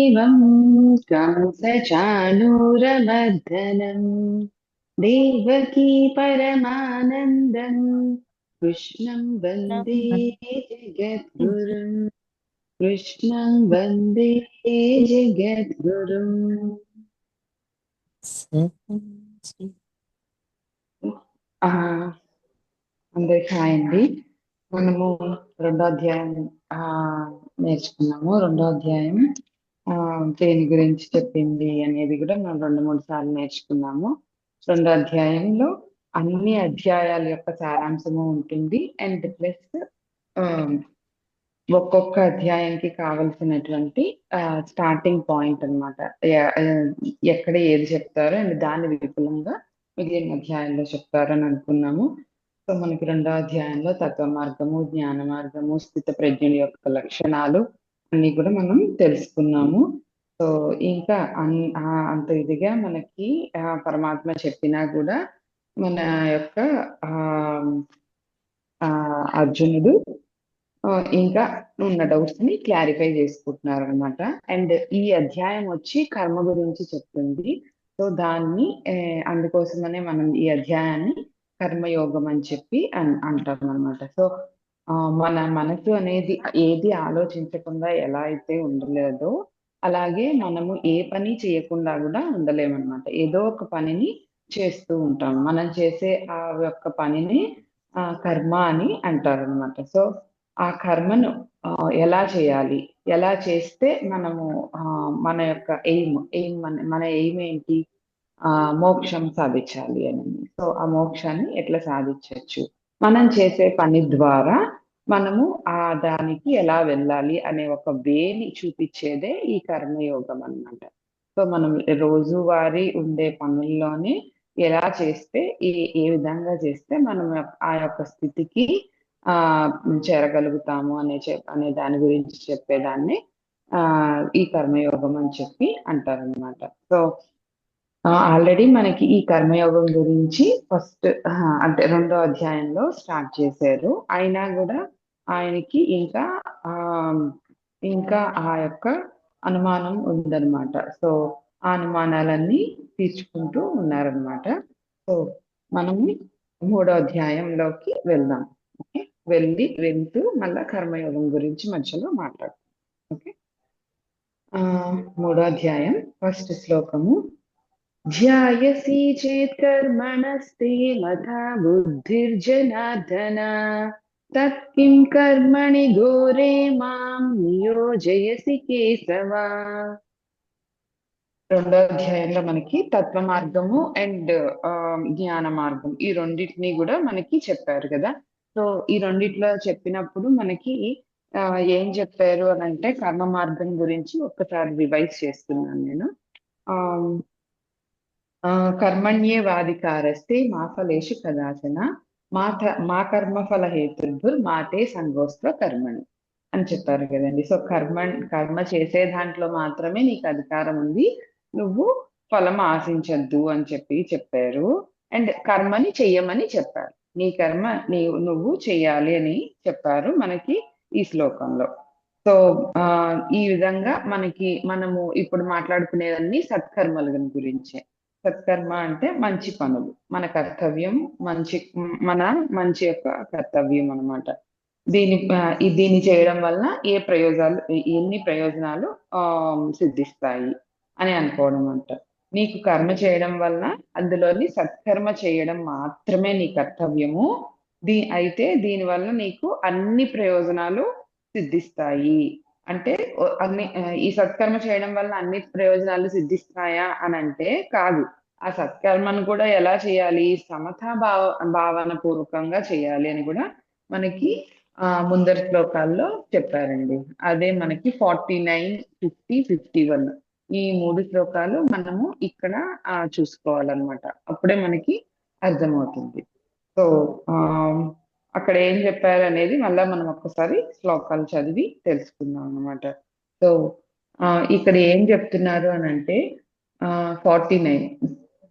वसुदेवं कंसचाणूरमर्दनं देवकी परमानन्दं कृष्णं वन्दे जगद्गुरुं कृष्णं वन्दे जगद्गुरुम् ఆ, అందరికి హాయ్ అండి. మనము రెండో అధ్యాయం ఆ నేర్చుకున్నాము. రెండో అధ్యాయం ఆ దేని గురించి చెప్పింది అనేది కూడా మనం రెండు మూడు సార్లు నేర్చుకున్నాము. రెండో అధ్యాయంలో అన్ని అధ్యాయాల యొక్క సారాంశము ఉంటుంది. అండ్ ప్లస్ ఒక్కొక్క అధ్యాయానికి కావలసినటువంటి స్టార్టింగ్ పాయింట్ అనమాట. ఎక్కడ ఏది చెప్తారో అండ్ దాని విపులంగా మిగిలిన అధ్యాయంలో చెప్తారని అనుకున్నాము. సో మనకి రెండో అధ్యాయంలో తత్వ మార్గము, జ్ఞాన మార్గము, స్థిత ప్రజ్ఞుల యొక్క లక్షణాలు అన్ని కూడా మనం తెలుసుకున్నాము. సో ఇంకా అంత ఇదిగా మనకి పరమాత్మ చెప్పినా కూడా మన యొక్క ఆ ఆ, అర్జునుడు ఇంకా ఉన్న డౌట్స్ ని క్లారిఫై చేసుకుంటున్నారు అనమాట. అండ్ ఈ అధ్యాయం వచ్చి కర్మ గురించి చెప్తుంది. సో దాన్ని అందుకోసమనే మనం ఈ అధ్యాయాన్ని కర్మయోగం అని చెప్పి అంటాం అనమాట. సో మన మనసు అనేది ఏది ఆలోచించకుండా ఎలా అయితే ఉండలేదో అలాగే మనము ఏ పని చేయకుండా కూడా ఉండలేమన్నమాట. ఏదో ఒక పనిని చేస్తూ ఉంటాం. మనం చేసే ఆ యొక్క పనిని కర్మ అని అంటారు అనమాట. సో ఆ కర్మను ఎలా చేయాలి, ఎలా చేస్తే మనము మన యొక్క ఎయిమ్ మన ఎయిమ్ ఏంటి, మోక్షం సాధించాలి అని. సో ఆ మోక్షాన్ని ఎట్లా సాధించవచ్చు, మనం చేసే పని ద్వారా మనము ఆ దానికి ఎలా వెళ్ళాలి అనే ఒక వేని చూపించేదే ఈ కర్మయోగం అన్నమాట. సో మనం రోజువారీ ఉండే పనుల్లోనే ఎలా చేస్తే ఏ విధంగా చేస్తే మనం ఆ యొక్క స్థితికి ఆ చేరగలుగుతాము అనే దాని గురించి చెప్పేదాన్ని ఆ ఈ కర్మయోగం అని చెప్పి అంటారనమాట. సో ఆల్రెడీ మనకి ఈ కర్మయోగం గురించి ఫస్ట్ అంటే రెండో అధ్యాయంలో స్టార్ట్ చేశారు. అయినా కూడా ఆయనకి ఆ ఇంకా ఆ యొక్క అనుమానం ఉందన్నమాట. సో ఆ అనుమానాలన్నీ తీర్చుకుంటూ ఉన్నారనమాట. సో మనము మూడో అధ్యాయంలోకి వెళ్దాం. ఓకే, వెళ్తూ మళ్ళా కర్మయోగం గురించి మధ్యలో మాట్లాడతాం. ఓకే, ఆ మూడో అధ్యాయం ఫస్ట్ శ్లోకము. ధ్యాయసి చేత్ కర్మణస్తే మతా బుద్ధిర్జనార్దన తత్కిం కర్మణి ఘోరే మాం నియోజయసి కేశవ. రెండో అధ్యాయంలో మనకి తత్వ మార్గము అండ్ జ్ఞాన మార్గం ఈ రెండింటిని కూడా మనకి చెప్పారు కదా. సో ఈ రెండిట్లో చెప్పినప్పుడు మనకి ఏం చెప్పారు అని అంటే కర్మ మార్గం గురించి ఒక్కసారి రివైజ్ చేస్తున్నాను నేను. ఆ కర్మణ్యే వాదికారస్తే మా ఫలేషు కదాచన మా కర్మఫల హేతుర్భుర్ మాతే సంగోస్త్వ కర్మణి అని చెప్పారు కదండి. సో కర్మ చేసే దాంట్లో మాత్రమే నీకు అధికారం ఉంది, నువ్వు ఫలం ఆశించద్దు అని చెప్పి చెప్పారు. అండ్ కర్మని చెయ్యమని చెప్పారు. నీ కర్మ నువ్వు చెయ్యాలి అని చెప్పారు మనకి ఈ శ్లోకంలో. సో ఈ విధంగా మనము ఇప్పుడు మాట్లాడుకునేవన్నీ సత్కర్మల గురించే. సత్కర్మ అంటే మంచి పనులు, మన కర్తవ్యం, మన మంచి యొక్క కర్తవ్యం అన్నమాట. దీన్ని చేయడం వల్ల ఎన్ని ప్రయోజనాలు ఆ సిద్ధిస్తాయి అని అనుకోవడం అంట. నీకు కర్మ చేయడం వల్ల అందులోని సత్కర్మ చేయడం మాత్రమే నీ కర్తవ్యము. అయితే దీనివల్ల నీకు అన్ని ప్రయోజనాలు సిద్ధిస్తాయి అంటే ఈ సత్కర్మ చేయడం వల్ల అన్ని ప్రయోజనాలు సిద్ధిస్తాయా అని అంటే కాదు. ఆ సత్కర్మను కూడా ఎలా చేయాలి, భావన పూర్వకంగా చేయాలి అని కూడా మనకి ముందరి శ్లోకాల్లో చెప్పారండి. అదే మనకి 49, 50, 51 ఈ మూడు శ్లోకాలు మనము ఇక్కడ చూసుకోవాలన్నమాట. అప్పుడే మనకి అర్థమవుతుంది. సో ఆ అక్కడ ఏం చెప్పారు అనేది మళ్ళా మనం ఒక్కసారి శ్లోకాలు చదివి తెలుసుకుందాం అన్నమాట. సో ఇక్కడ ఏం చెప్తున్నారు అని అంటే 49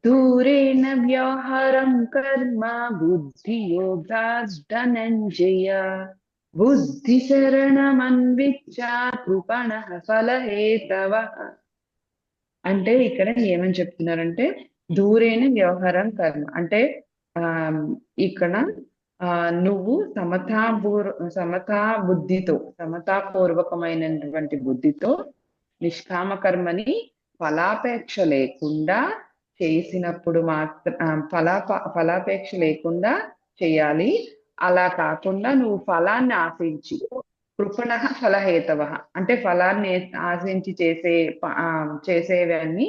దూరేణ వ్యవహారం కర్మ బుద్ధి యోగా ధనంజయ బుద్ధిశరణమన్విచ్చా కృపణః ఫలహేతవః. అంటే ఇక్కడ ఏమని చెప్తున్నారంటే దూరేణ వ్యవహారం కర్మ అంటే ఆ ఇక్కడ నువ్వు సమతా బుద్ధితో సమతాపూర్వకమైనటువంటి బుద్ధితో నిష్కామ కర్మని ఫలాపేక్ష లేకుండా చేసినప్పుడు ఫలాపేక్ష లేకుండా చేయాలి. అలా కాకుండా నువ్వు ఫలాన్ని ఆశించి కృపణ ఫలహేతవ అంటే ఫలాన్ని ఆశించి చేసేవన్నీ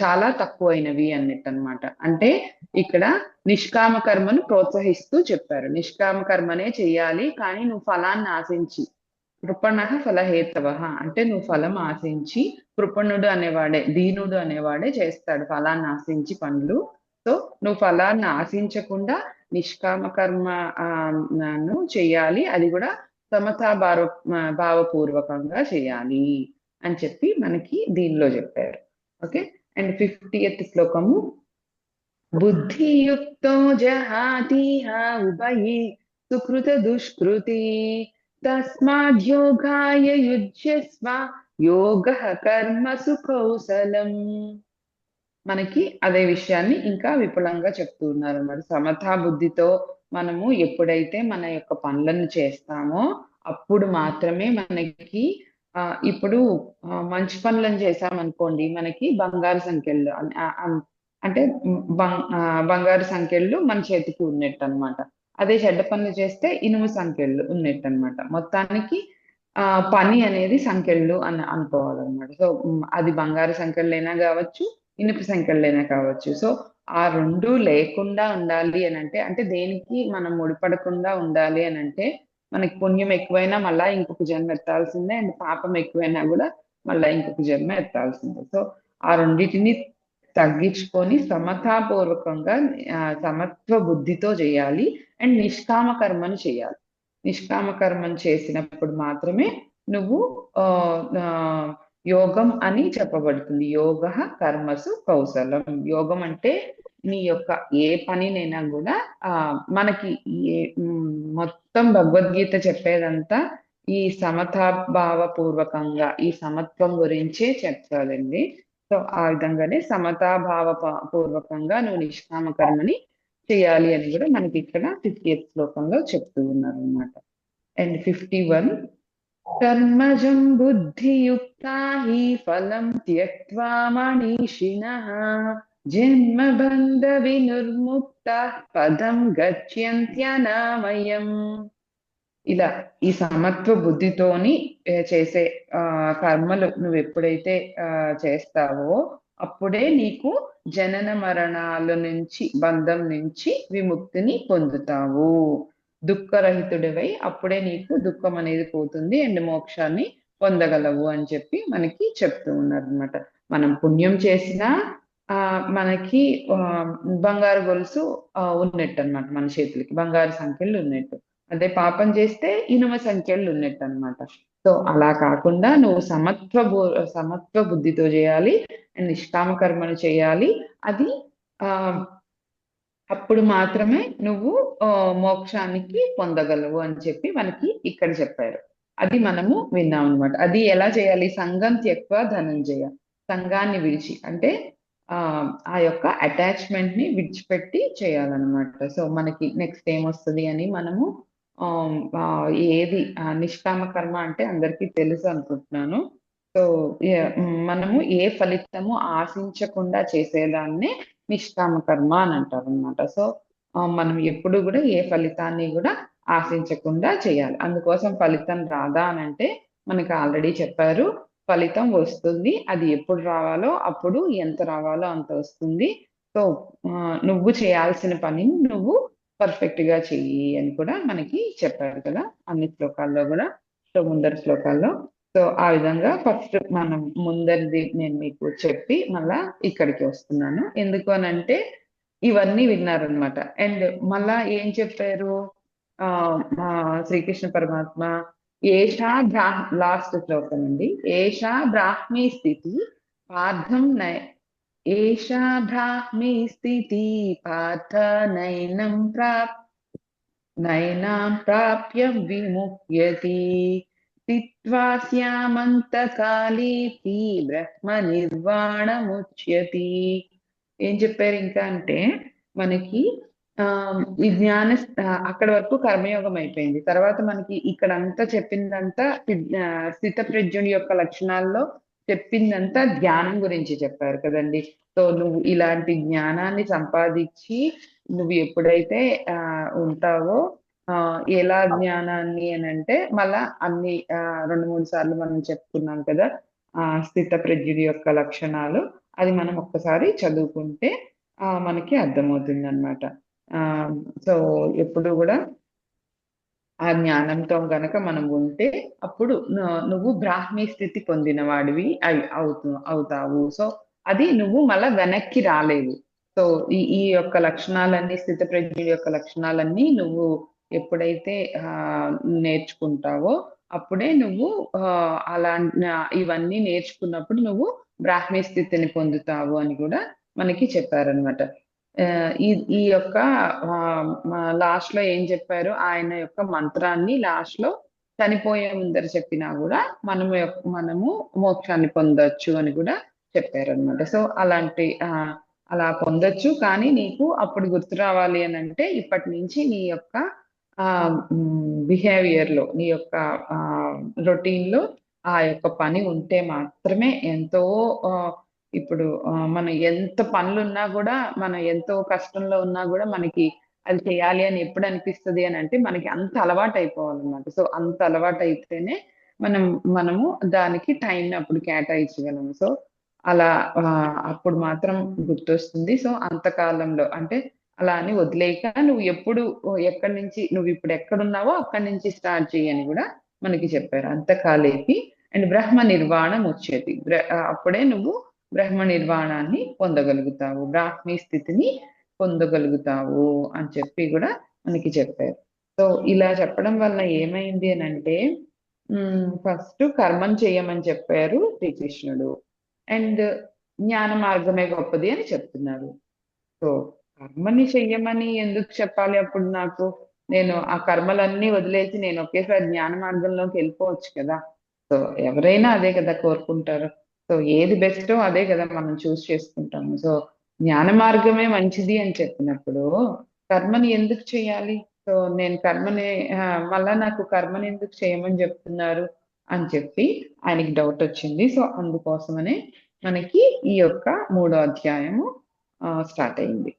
చాలా తక్కువైనవి అన్నట్టు అనమాట. అంటే ఇక్కడ నిష్కామ కర్మను ప్రోత్సహిస్తూ చెప్పారు. నిష్కామ కర్మనే చెయ్యాలి, కానీ నువ్వు ఫలాన్ని ఆశించి కృపణ ఫలహేతవ అంటే నువ్వు ఫలం ఆశించి, కృపణుడు అనేవాడే దీనుడు అనేవాడే చేస్తాడు ఫలాన్ని ఆశించి పనులు. సో నువ్వు ఫలాన్ని ఆశించకుండా నిష్కామ కర్మ ను చేయాలి, అది కూడా భావపూర్వకంగా చేయాలి అని చెప్పి మనకి దీనిలో చెప్పారు. ఓకే. అండ్ 50th శ్లోకము బుద్ధియుక్తో జహాతిహ ఉభయే సుకృత దుష్కృతి తస్మాద్యోగాయ యుజ్యస్వ యోగః కర్మసు కౌశలం. మనకి అదే విషయాన్ని ఇంకా విపులంగా చెప్తూ ఉన్నారు. మరి సమతా బుద్ధితో మనము ఎప్పుడైతే మన యొక్క పనులను చేస్తామో అప్పుడు మాత్రమే మనకి ఇప్పుడు మంచి పనులను చేసామనుకోండి, మనకి బంగారు సంఖ్యలు అంటే బంగారు సంఖ్యలు మన చేతికి ఉన్నట్టు అనమాట. అదే చెడ్డ పనులు చేస్తే ఇనుము సంఖ్యలు ఉన్నట్టు అనమాట. మొత్తానికి పని అనేది సంఖ్యలు అని అనుకోవాలన్నమాట. సో అది బంగారు సంఖ్యలైనా కావచ్చు, ఇనుప సంఖ్యలైనా కావచ్చు. సో ఆ రెండు లేకుండా ఉండాలి అని అంటే దేనికి మనం ముడిపడకుండా ఉండాలి అని అంటే మనకి పుణ్యం ఎక్కువైనా మళ్ళా ఇంకొక జన్మ ఎత్తాల్సిందే, అండ్ పాపం ఎక్కువైనా కూడా మళ్ళా ఇంకొక జన్మ ఎత్తాల్సిందే. సో ఆ రెండింటిని తగ్గించుకొని సమతాపూర్వకంగా సమత్వ బుద్ధితో చేయాలి, అండ్ నిష్కామ కర్మను చేయాలి. నిష్కామ కర్మను చేసినప్పుడు మాత్రమే నువ్వు ఆ ఆ, యోగం అని చెప్పబడుతుంది. యోగ కర్మసు కౌశలం. యోగం అంటే నీ యొక్క ఏ పనినైనా కూడా మనకి మొత్తం భగవద్గీత చెప్పేదంతా ఈ సమతాభావ పూర్వకంగా ఈ సమత్వం గురించే చెప్తాదండి. సో ఆ విధంగానే పూర్వకంగా నువ్వు నిష్కామ కర్మని చేయాలి అని కూడా మనకి ఇక్కడ 50th శ్లోకంలో చెప్తూ ఉన్నారు అన్నమాట. అండ్ 51 కర్మజం బుద్ధియుక్తా హి ఫలం త్యక్త్వా మనీషిణః జన్మబంధ వినిర్ముక్త పదం గచ్చంత్యనామయం. ఇలా ఈ సమత్వ బుద్ధితోని చేసే కర్మలు నువ్వు ఎప్పుడైతే చేస్తావో అప్పుడే నీకు జనన మరణాల నుంచి బంధం నుంచి విముక్తిని పొందుతావు. దుఃఖరహితుడివై అప్పుడే నీకు దుఃఖం అనేది పోతుంది, అండ్ మోక్షాన్ని పొందగలవు అని చెప్పి మనకి చెప్తూ ఉన్నారు అనమాట. మనం పుణ్యం చేసినా మనకి బంగారు గొలుసు ఉన్నట్టు అనమాట, మన చేతులకి బంగారు సంఖ్యలు ఉన్నట్టు. అదే పాపం చేస్తే ఇనుమ సంఖ్యలు ఉన్నట్టు అనమాట. సో అలా కాకుండా నువ్వు సమత్వ బుద్ధితో చేయాలి, అండ్ నిష్కామ కర్మను చేయాలి. అది ఆ అప్పుడు మాత్రమే నువ్వు మోక్షానికి పొందగలవు అని చెప్పి మనకి ఇక్కడ చెప్పారు. అది మనము విన్నాం అనమాట. అది ఎలా చేయాలి? సంఘం త్యక్వ ధనంజయ. సంఘాన్ని విడిచి అంటే ఆ యొక్క అటాచ్మెంట్ ని విడిచిపెట్టి చేయాలన్నమాట. సో మనకి నెక్స్ట్ ఏమొస్తుంది అని మనము ఏది నిష్కామ కర్మ అంటే అందరికీ తెలుసు అనుకుంటున్నాను. సో మనము ఏ ఫలితము ఆశించకుండా చేసేదాన్నే నిష్కామ కర్మ అని అంటారు అనమాట. సో మనం ఎప్పుడు కూడా ఏ ఫలితాన్ని కూడా ఆశించకుండా చేయాలి. అందుకోసం ఫలితం రాదా అని అంటే మనకి ఆల్రెడీ చెప్పారు, ఫలితం వస్తుంది. అది ఎప్పుడు రావాలో అప్పుడు, ఎంత రావాలో అంత వస్తుంది. సో నువ్వు చేయాల్సిన పనిని నువ్వు పర్ఫెక్ట్ గా చెయ్యి అని కూడా మనకి చెప్పారు కదా అన్ని శ్లోకాల్లో కూడా. సో ముందరి శ్లోకాల్లో. సో ఆ విధంగా ఫస్ట్ మనం ముందరిది నేను మీకు చెప్పి మళ్ళా ఇక్కడికి వస్తున్నాను. ఎందుకు అనంటే ఇవన్నీ విన్నారనమాట. అండ్ మళ్ళా ఏం చెప్పారు శ్రీకృష్ణ పరమాత్మ, ఏషా లాస్ట్ శ్లోకం అండి. ఏషా బ్రాహ్మీ స్థితి పార్థం ఏషా బ్రాహ్మీ స్థితి పార్థ నైనం నైనాం ప్రాప్య విముహ్యతి స్థిత్వా స్యామంతకాలేపి బ్రహ్మ నిర్వాణముచ్యతి. ఏం చెప్పారు ఇంకా అంటే మనకి ఆ ఈ అక్కడ వరకు కర్మయోగం అయిపోయింది. తర్వాత మనకి ఇక్కడంతా చెప్పిందంతా స్థిత ప్రజ్ఞుడి యొక్క లక్షణాల్లో చెప్పిందంతా ధ్యానం గురించి చెప్పారు కదండి. సో నువ్వు ఇలాంటి జ్ఞానాన్ని సంపాదించి నువ్వు ఎప్పుడైతే ఉంటావో ఎలా జ్ఞానాన్ని అని అంటే మళ్ళా అన్ని 2-3 సార్లు మనం చెప్పుకున్నాం కదా స్థిత ప్రజ్ఞుడి యొక్క లక్షణాలు. అది మనం ఒక్కసారి చదువుకుంటే మనకి అర్థమవుతుంది అనమాట. ఆ సో ఎప్పుడు కూడా ఆ జ్ఞానంతో గనక మనం ఉంటే అప్పుడు నువ్వు బ్రాహ్మీ స్థితి పొందిన వాడివి అవుతావు. సో అది నువ్వు మళ్ళా వెనక్కి రాలేవు. సో ఈ యొక్క లక్షణాలన్నీ స్థితప్రజ్ఞుడి యొక్క లక్షణాలన్నీ నువ్వు ఎప్పుడైతే నేర్చుకుంటావో అప్పుడే నువ్వు అలా ఇవన్నీ నేర్చుకున్నప్పుడు నువ్వు బ్రాహ్మీ స్థితిని పొందుతావు అని కూడా మనకి చెప్పారనమాట. ఈ ఈ యొక్క లాస్ట్ లో ఏం చెప్పారు, ఆయన యొక్క మంత్రాన్ని లాస్ట్ లో చనిపోయే ముందర చెప్పినా కూడా మనము మోక్షాన్ని పొందొచ్చు అని కూడా చెప్పారనమాట. సో అలా పొందొచ్చు, కానీ నీకు అప్పుడు గుర్తు రావాలి అని అంటే ఇప్పటి నుంచి నీ యొక్క బిహేవియర్ లో నీ యొక్క రొటీన్ లో ఆ యొక్క పని ఉంటే మాత్రమే ఎంతో ఇప్పుడు మనం ఎంత పనులున్నా కూడా మనం ఎంతో కష్టంలో ఉన్నా కూడా మనకి అది చేయాలి అని ఎప్పుడు అనిపిస్తుంది అని అంటే మనకి అంత అలవాటు అయిపోవాలన్నమాట. సో అంత అలవాటు అయితేనే మనము దానికి టైం అప్పుడు కేటాయించగలము. సో అలా అప్పుడు మాత్రం గుర్తొస్తుంది. సో అంతకాలంలో అంటే అలా అని వదిలేక నువ్వు ఎప్పుడు ఎక్కడి నుంచి నువ్వు ఇప్పుడు ఎక్కడున్నావో అక్కడి నుంచి స్టార్ట్ చేయని కూడా మనకి చెప్పారు. అంతకాలేపి అండ్ బ్రహ్మ నిర్వాణం వచ్చేది. అప్పుడే నువ్వు బ్రహ్మ నిర్వాణాన్ని పొందగలుగుతావు, బ్రాహ్మీ స్థితిని పొందగలుగుతావు అని చెప్పి కూడా మనకి చెప్పారు. సో ఇలా చెప్పడం వల్ల ఏమైంది అని అంటే ఫస్ట్ కర్మం చేయమని చెప్పారు శ్రీకృష్ణుడు, అండ్ జ్ఞాన మార్గమే గొప్పది అని చెప్తున్నారు. సో కర్మని చెయ్యమని ఎందుకు చెప్పాలి అప్పుడు నాకు? నేను ఆ కర్మలన్నీ వదిలేసి నేను ఒకేసారి జ్ఞాన మార్గంలోకి వెళ్ళిపోవచ్చు కదా. సో ఎవరైనా అదే కదా కోరుకుంటారు. సో ఏది బెస్టో అదే కదా మనం చూస్ చేసుకుంటాము. సో జ్ఞాన మార్గమే మంచిది అని చెప్పినప్పుడు కర్మని ఎందుకు చేయాలి? సో నేను మళ్ళా నాకు కర్మని ఎందుకు చేయమని చెప్తున్నారు అని చెప్పి ఆయనకి డౌట్ వచ్చింది. సో అందుకోసమనే మనకి ఈ యొక్క 3వ అధ్యాయము స్టార్ట్ అయింది.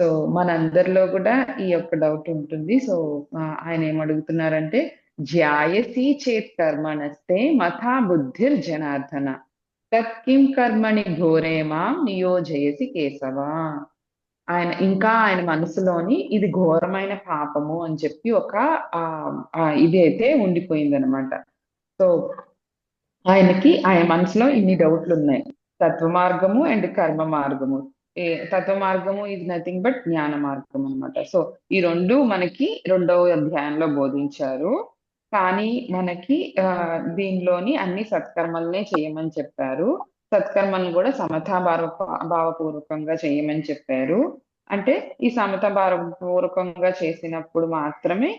సో మనందరిలో కూడా ఈ యొక్క డౌట్ ఉంటుంది. సో ఆయన ఏమడుగుతున్నారంటే జ్యాయసి చేత్ కర్మణస్తే మథా బుద్ధిర్ జనార్దన తత్కిం కర్మణి ఘోరే మాం నియోజయసి కేశవ. ఆయన మనసులోని ఇది ఘోరమైన పాపము అని చెప్పి ఒక ఇది అయితే ఉండిపోయింది అనమాట. సో ఆయన మనసులో ఇన్ని డౌట్లు ఉన్నాయి, తత్వ మార్గము అండ్ కర్మ మార్గము. తత్వ మార్గము ఇది నథింగ్ బట్ జ్ఞాన మార్గం అనమాట. సో ఈ రెండు మనకి 2వ అధ్యాయంలో బోధించారు. కానీ మనకి దీనిలోని అన్ని సత్కర్మల్నే చేయమని చెప్పారు. సత్కర్మలను కూడా భావపూర్వకంగా చేయమని చెప్పారు. అంటే ఈ భావపూర్వకంగా చేసినప్పుడు మాత్రమే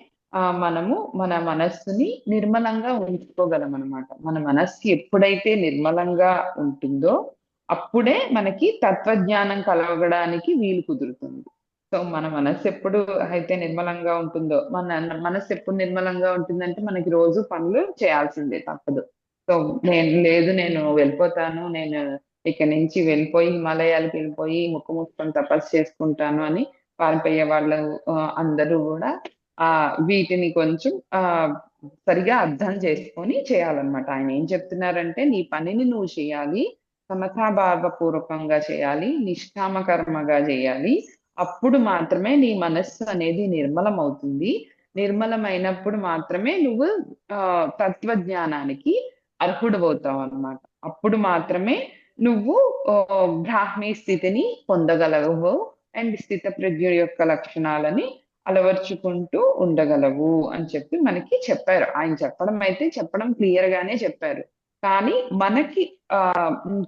మనము మన మనస్సుని నిర్మలంగా ఉంచుకోగలం అనమాట. మన మనస్సు ఎప్పుడైతే నిర్మలంగా ఉంటుందో అప్పుడే మనకి తత్వజ్ఞానం కలగడానికి వీలు కుదురుతుంది. సో మన మనస్సు ఎప్పుడు అయితే నిర్మలంగా ఉంటుందో, మన మనస్సు ఎప్పుడు నిర్మలంగా ఉంటుందంటే మనకి రోజు పనులు చేయాల్సిందే, తప్పదు. సో నేను వెళ్ళిపోతాను, నేను ఇక్కడి నుంచి వెళ్ళిపోయి హిమాలయాలకు వెళ్ళిపోయి ముక్కు మూసుకొని తపస్సు చేసుకుంటాను అని పారిపోయే వాళ్ళు అందరూ కూడా వీటిని కొంచెం సరిగా అర్థం చేసుకొని చేయాలన్నమాట. ఆయన ఏం చెప్తున్నారంటే నీ పనిని నువ్వు చేయాలి, సమతాభావపూర్వకంగా చేయాలి, నిష్కామ కర్మగా చేయాలి. అప్పుడు మాత్రమే నీ మనస్సు అనేది నిర్మలం అవుతుంది. నిర్మలమైనప్పుడు మాత్రమే నువ్వు తత్వజ్ఞానానికి అర్హుడవుతావు అన్నమాట. అప్పుడు మాత్రమే నువ్వు బ్రాహ్మీ స్థితిని పొందగలవు అండ్ స్థిత ప్రజ్ఞుడి యొక్క లక్షణాలని అలవర్చుకుంటూ ఉండగలవు అని చెప్పి మనకి చెప్పారు. ఆయన చెప్పడం క్లియర్ గానే చెప్పారు. కానీ మనకి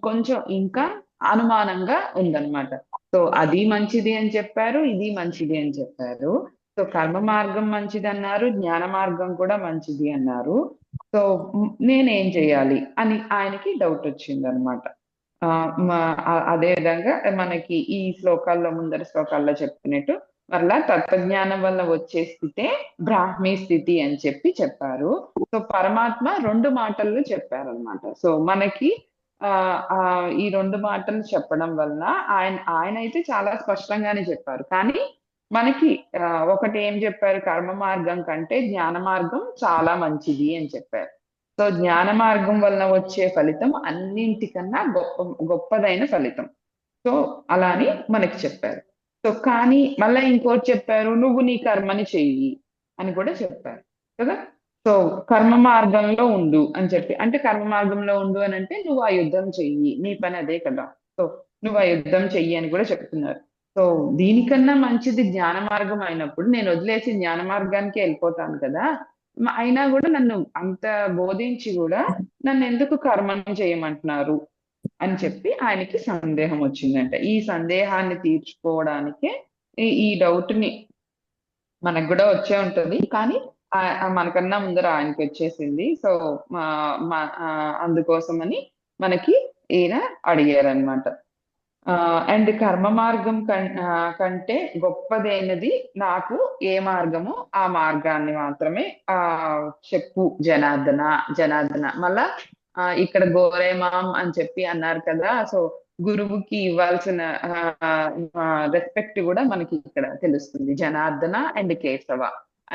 కొంచెం ఇంకా అనుమానంగా ఉందన్నమాట. సో అది మంచిది అని చెప్పారు, ఇది మంచిది అని చెప్పారు. సో కర్మ మార్గం మంచిది అన్నారు, జ్ఞాన మార్గం కూడా మంచిది అన్నారు. సో నేనేం చేయాలి అని ఆయనకి డౌట్ వచ్చిందనమాట. అదే విధంగా మనకి ఈ శ్లోకాల్లో ముందరి శ్లోకాల్లో చెప్పినట్టు మరలా తత్వజ్ఞానం వల్ల వచ్చే స్థితే బ్రాహ్మీ స్థితి అని చెప్పారు. సో పరమాత్మ రెండు మాటల్లో చెప్పారనమాట. సో మనకి ఆ ఆ ఈ రెండు మాటలు చెప్పడం వలన ఆయన అయితే చాలా స్పష్టంగానే చెప్పారు. కానీ మనకి ఒకటి ఏం చెప్పారు, కర్మ మార్గం కంటే జ్ఞాన మార్గం చాలా మంచిది అని చెప్పారు. సో జ్ఞాన మార్గం వలన వచ్చే ఫలితం అన్నింటికన్నా గొప్పదైన ఫలితం. సో అలా అని మనకి చెప్పారు. సో కానీ మళ్ళా ఇంకోటి చెప్పారు, నువ్వు నీ కర్మని చెయ్యి అని కూడా చెప్పారు కదా. సో కర్మ మార్గంలో ఉండు అని చెప్పి, అంటే కర్మ మార్గంలో ఉండు అని అంటే నువ్వు ఆ యుద్ధం చెయ్యి, నీ పని అదే కదా. సో నువ్వు ఆ యుద్ధం చెయ్యి అని కూడా చెప్తున్నారు. సో దీనికన్నా మంచిది జ్ఞాన మార్గం అయినప్పుడు నేను వదిలేసి జ్ఞాన మార్గానికి వెళ్ళిపోతాను కదా. అయినా కూడా నన్ను అంత బోధించి కూడా నన్ను ఎందుకు కర్మను చేయమంటున్నారు అని చెప్పి ఆయనకి సందేహం వచ్చిందంట. ఈ సందేహాన్ని తీర్చుకోవడానికే ఈ డౌట్ ని మనకు కూడా వచ్చే ఉంటది. కానీ మనకన్నా ముందర ఆయనకి వచ్చేసింది. సో అందుకోసమని మనకి ఈయన అడిగారనమాట. అండ్ కర్మ మార్గం కంటే గొప్పదైనది నాకు ఏ మార్గము ఆ మార్గాన్ని మాత్రమే ఆ చెప్పు జనార్దన. జనార్దన మళ్ళా ఇక్కడ గోరేమాం అని చెప్పి అన్నారు కదా. సో గురువుకి ఇవ్వాల్సిన రెస్పెక్ట్ కూడా మనకి ఇక్కడ తెలుస్తుంది. జనార్దన అండ్ కేశవ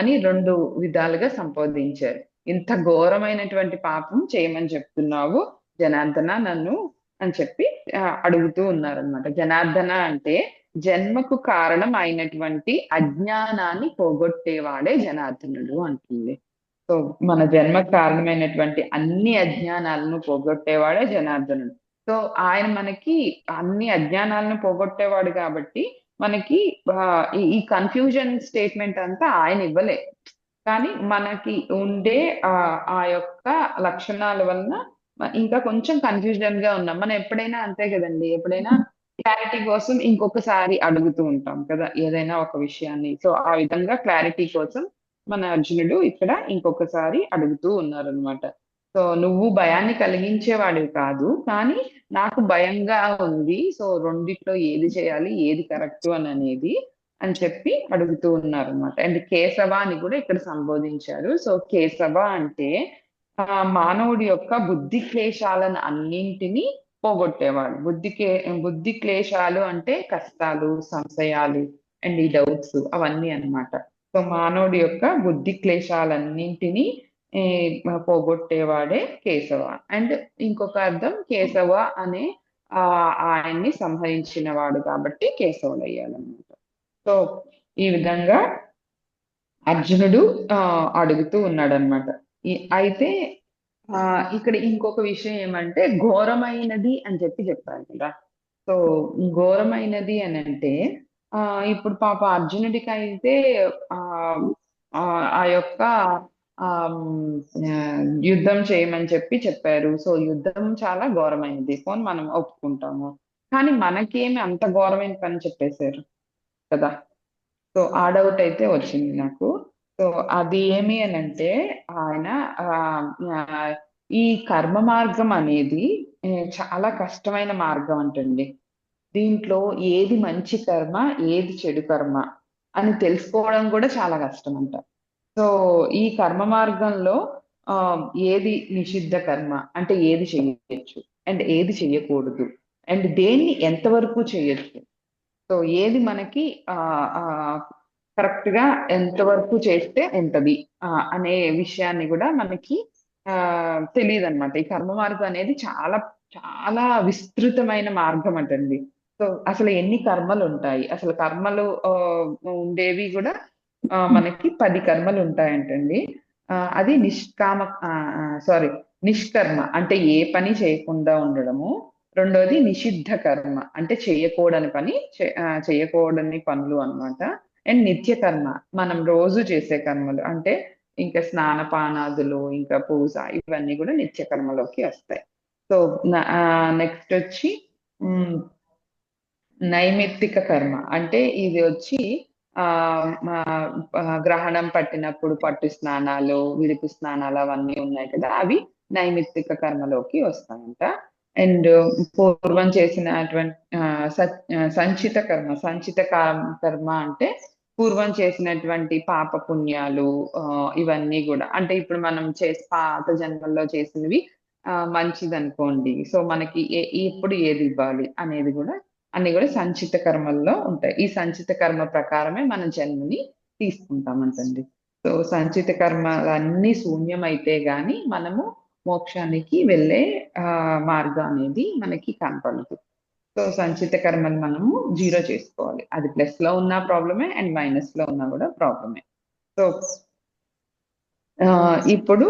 అని రెండు విధాలుగా సంబోధించారు. ఇంత ఘోరమైనటువంటి పాపం చేయమని చెప్తున్నావు జనార్దన నన్ను అని చెప్పి అడుగుతూ ఉన్నారనమాట. జనార్దన అంటే జన్మకు కారణం అయినటువంటి అజ్ఞానాన్ని పోగొట్టేవాడే జనార్దనుడు అంటుంది. సో మన జన్మకు కారణమైనటువంటి అన్ని అజ్ఞానాలను పోగొట్టేవాడే జనార్దనుడు. సో ఆయన మనకి అన్ని అజ్ఞానాలను పోగొట్టేవాడు కాబట్టి మనకి ఈ కన్ఫ్యూజన్ స్టేట్మెంట్ అంతా ఆయన ఇవ్వలే. కానీ మనకి ఉండే ఆ యొక్క లక్షణాల వలన ఇంకా కొంచెం కన్ఫ్యూజన్ గా ఉన్నాం. మనం ఎప్పుడైనా అంతే కదండి, ఎప్పుడైనా క్లారిటీ కోసం ఇంకొకసారి అడుగుతూ ఉంటాం కదా ఏదైనా ఒక విషయాన్ని. సో ఆ విధంగా క్లారిటీ కోసం మన అర్జునుడు ఇక్కడ ఇంకొకసారి అడుగుతూ ఉన్నారనమాట. సో నువ్వు భయాన్ని కలిగించేవాడివి కాదు, కానీ నాకు భయంగా ఉంది. సో రెండిట్లో ఏది చేయాలి, ఏది కరెక్ట్ అని అనేది అని చెప్పి అడుగుతూ ఉన్నారనమాట. అండ్ కేశవ అని కూడా ఇక్కడ సంబోధించారు. సో కేశవ అంటే మానవుడి యొక్క బుద్ధి క్లేశాలను అన్నింటినీ పోగొట్టేవాడు. బుద్ధి క్లేశాలు అంటే కష్టాలు, సంశయాలు అండ్ ఈ డౌట్స్ అవన్నీ అన్నమాట. సో మానవుడి యొక్క బుద్ధి క్లేశాలన్నింటినీ ఈ, పోగొట్టేవాడే కేశవ. అండ్ ఇంకొక అర్థం కేశవ అనే ఆయన్ని సంహరించిన వాడు కాబట్టి కేశవుడు అయ్యాడనమాట. సో ఈ విధంగా అర్జునుడు అడుగుతూ ఉన్నాడనమాట. అయితే ఆ ఇక్కడ ఇంకొక విషయం ఏమంటే ఘోరమైనది అని చెప్పారు కదా. సో ఘోరమైనది అని అంటే ఆ ఇప్పుడు పాప అర్జునుడికి అయితే ఆ ఆ ఆ యొక్క ఆ యుద్ధం చేయమని చెప్పారు. సో యుద్ధం చాలా ఘోరమైనది పోనీ మనం ఒప్పుకుంటాము. కానీ మనకేమి అంత ఘోరమైన పని చెప్పేశారు కదా. సో ఆ డౌట్ అయితే వచ్చింది నాకు. సో అది ఏమి అని అంటే ఆయన ఆ ఆ, ఈ కర్మ మార్గం అనేది చాలా కష్టమైన మార్గం అంటండి. దీంట్లో ఏది మంచి కర్మ, ఏది చెడు కర్మ అని తెలుసుకోవడం కూడా చాలా కష్టం అంట. సో ఈ కర్మ మార్గంలో ఆ ఏది నిషిద్ధ కర్మ అంటే ఏది చేయొచ్చు అండ్ ఏది చెయ్యకూడదు అండ్ దేన్ని ఎంతవరకు చేయొచ్చు, సో ఏది మనకి ఆ ఆ కరెక్ట్ గా ఎంతవరకు చేస్తే ఎంతది అనే విషయాన్ని కూడా మనకి ఆ తెలియదు అనమాట. ఈ కర్మ మార్గం అనేది చాలా చాలా విస్తృతమైన మార్గం అంటండి. సో అసలు ఎన్ని కర్మలు ఉంటాయి, అసలు కర్మలు ఉండేవి కూడా మనకి 10 కర్మలు ఉంటాయంటండి. అది సారీ నిష్కర్మ అంటే ఏ పని చేయకుండా ఉండడము. రెండోది నిషిద్ధ కర్మ అంటే చేయకూడని పని, చేయకూడని పనులు అన్నమాట. అండ్ నిత్య కర్మ మనం రోజు చేసే కర్మలు అంటే ఇంకా స్నానపానాదులు ఇంకా పూజ ఇవన్నీ కూడా నిత్య కర్మలోకి వస్తాయి. సో నెక్స్ట్ వచ్చి ఉమ్, నైమిత్తిక కర్మ అంటే ఇది వచ్చి ఆ గ్రహణం పట్టినప్పుడు పట్టు స్నానాలు, విడుపు స్నానాలు అవన్నీ ఉన్నాయి కదా, అవి నైమిత్తిక కర్మలోకి వస్తాయంట. అండ్ పూర్వం చేసినటువంటి సంచిత కర్మ అంటే పూర్వం చేసినటువంటి పాప పుణ్యాలు, ఇవన్నీ కూడా అంటే ఇప్పుడు మనం చేసి పాత జన్మల్లో చేసినవి మంచిదనుకోండి. సో మనకి ఎప్పుడు ఏది ఇవ్వాలి అనేది కూడా అన్ని కూడా సంచిత కర్మల్లో ఉంటాయి. ఈ సంచిత కర్మ ప్రకారమే మన జన్మని తీసుకుంటామంటండి. సో సంచిత కర్మలన్నీ శూన్యమైతే గాని మనము మోక్షానికి వెళ్ళే మార్గం అనేది మనకి కనపడదు. సో సంచిత కర్మని మనము జీరో చేసుకోవాలి. అది ప్లస్ లో ఉన్న ప్రాబ్లమే అండ్ మైనస్ లో ఉన్నా కూడా ప్రాబ్లమే. సో ఇప్పుడు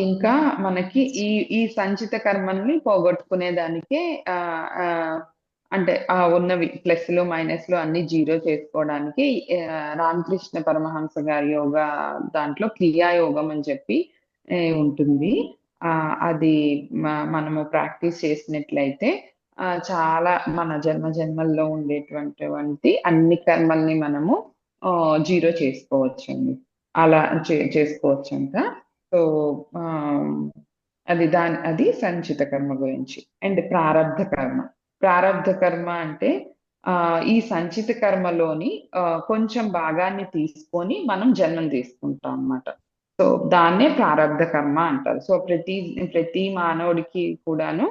ఇంకా మనకి ఈ ఈ సంచిత కర్మల్ని పోగొట్టుకునే దానికే ఆహ్, ఆహ్, అంటే ఉన్నవి ప్లస్‌లు, మైనస్‌లు అన్నీ జీరో చేసుకోవడానికి రామకృష్ణ పరమహంస గారి యోగా దాంట్లో క్రియాయోగం అని చెప్పి ఉంటుంది. అది మనము ప్రాక్టీస్ చేసినట్లయితే చాలా మన జన్మ జన్మల్లో ఉండేటువంటి అన్ని కర్మల్ని మనము జీరో చేసుకోవచ్చండి. అలా చేసుకోవచ్చంట. సో, ఆహ్, అది సంచిత కర్మ గురించి. అండ్ ప్రారబ్ధ కర్మ. ప్రారబ్ధ కర్మ అంటే ఈ సంచిత కర్మలోని కొంచెం భాగాన్ని తీసుకొని మనం జన్మం తీసుకుంటాం అన్నమాట. సో, దాన్నే ప్రారబ్ధ కర్మ అంటారు. సో, ప్రతి మానవుడికి కూడాను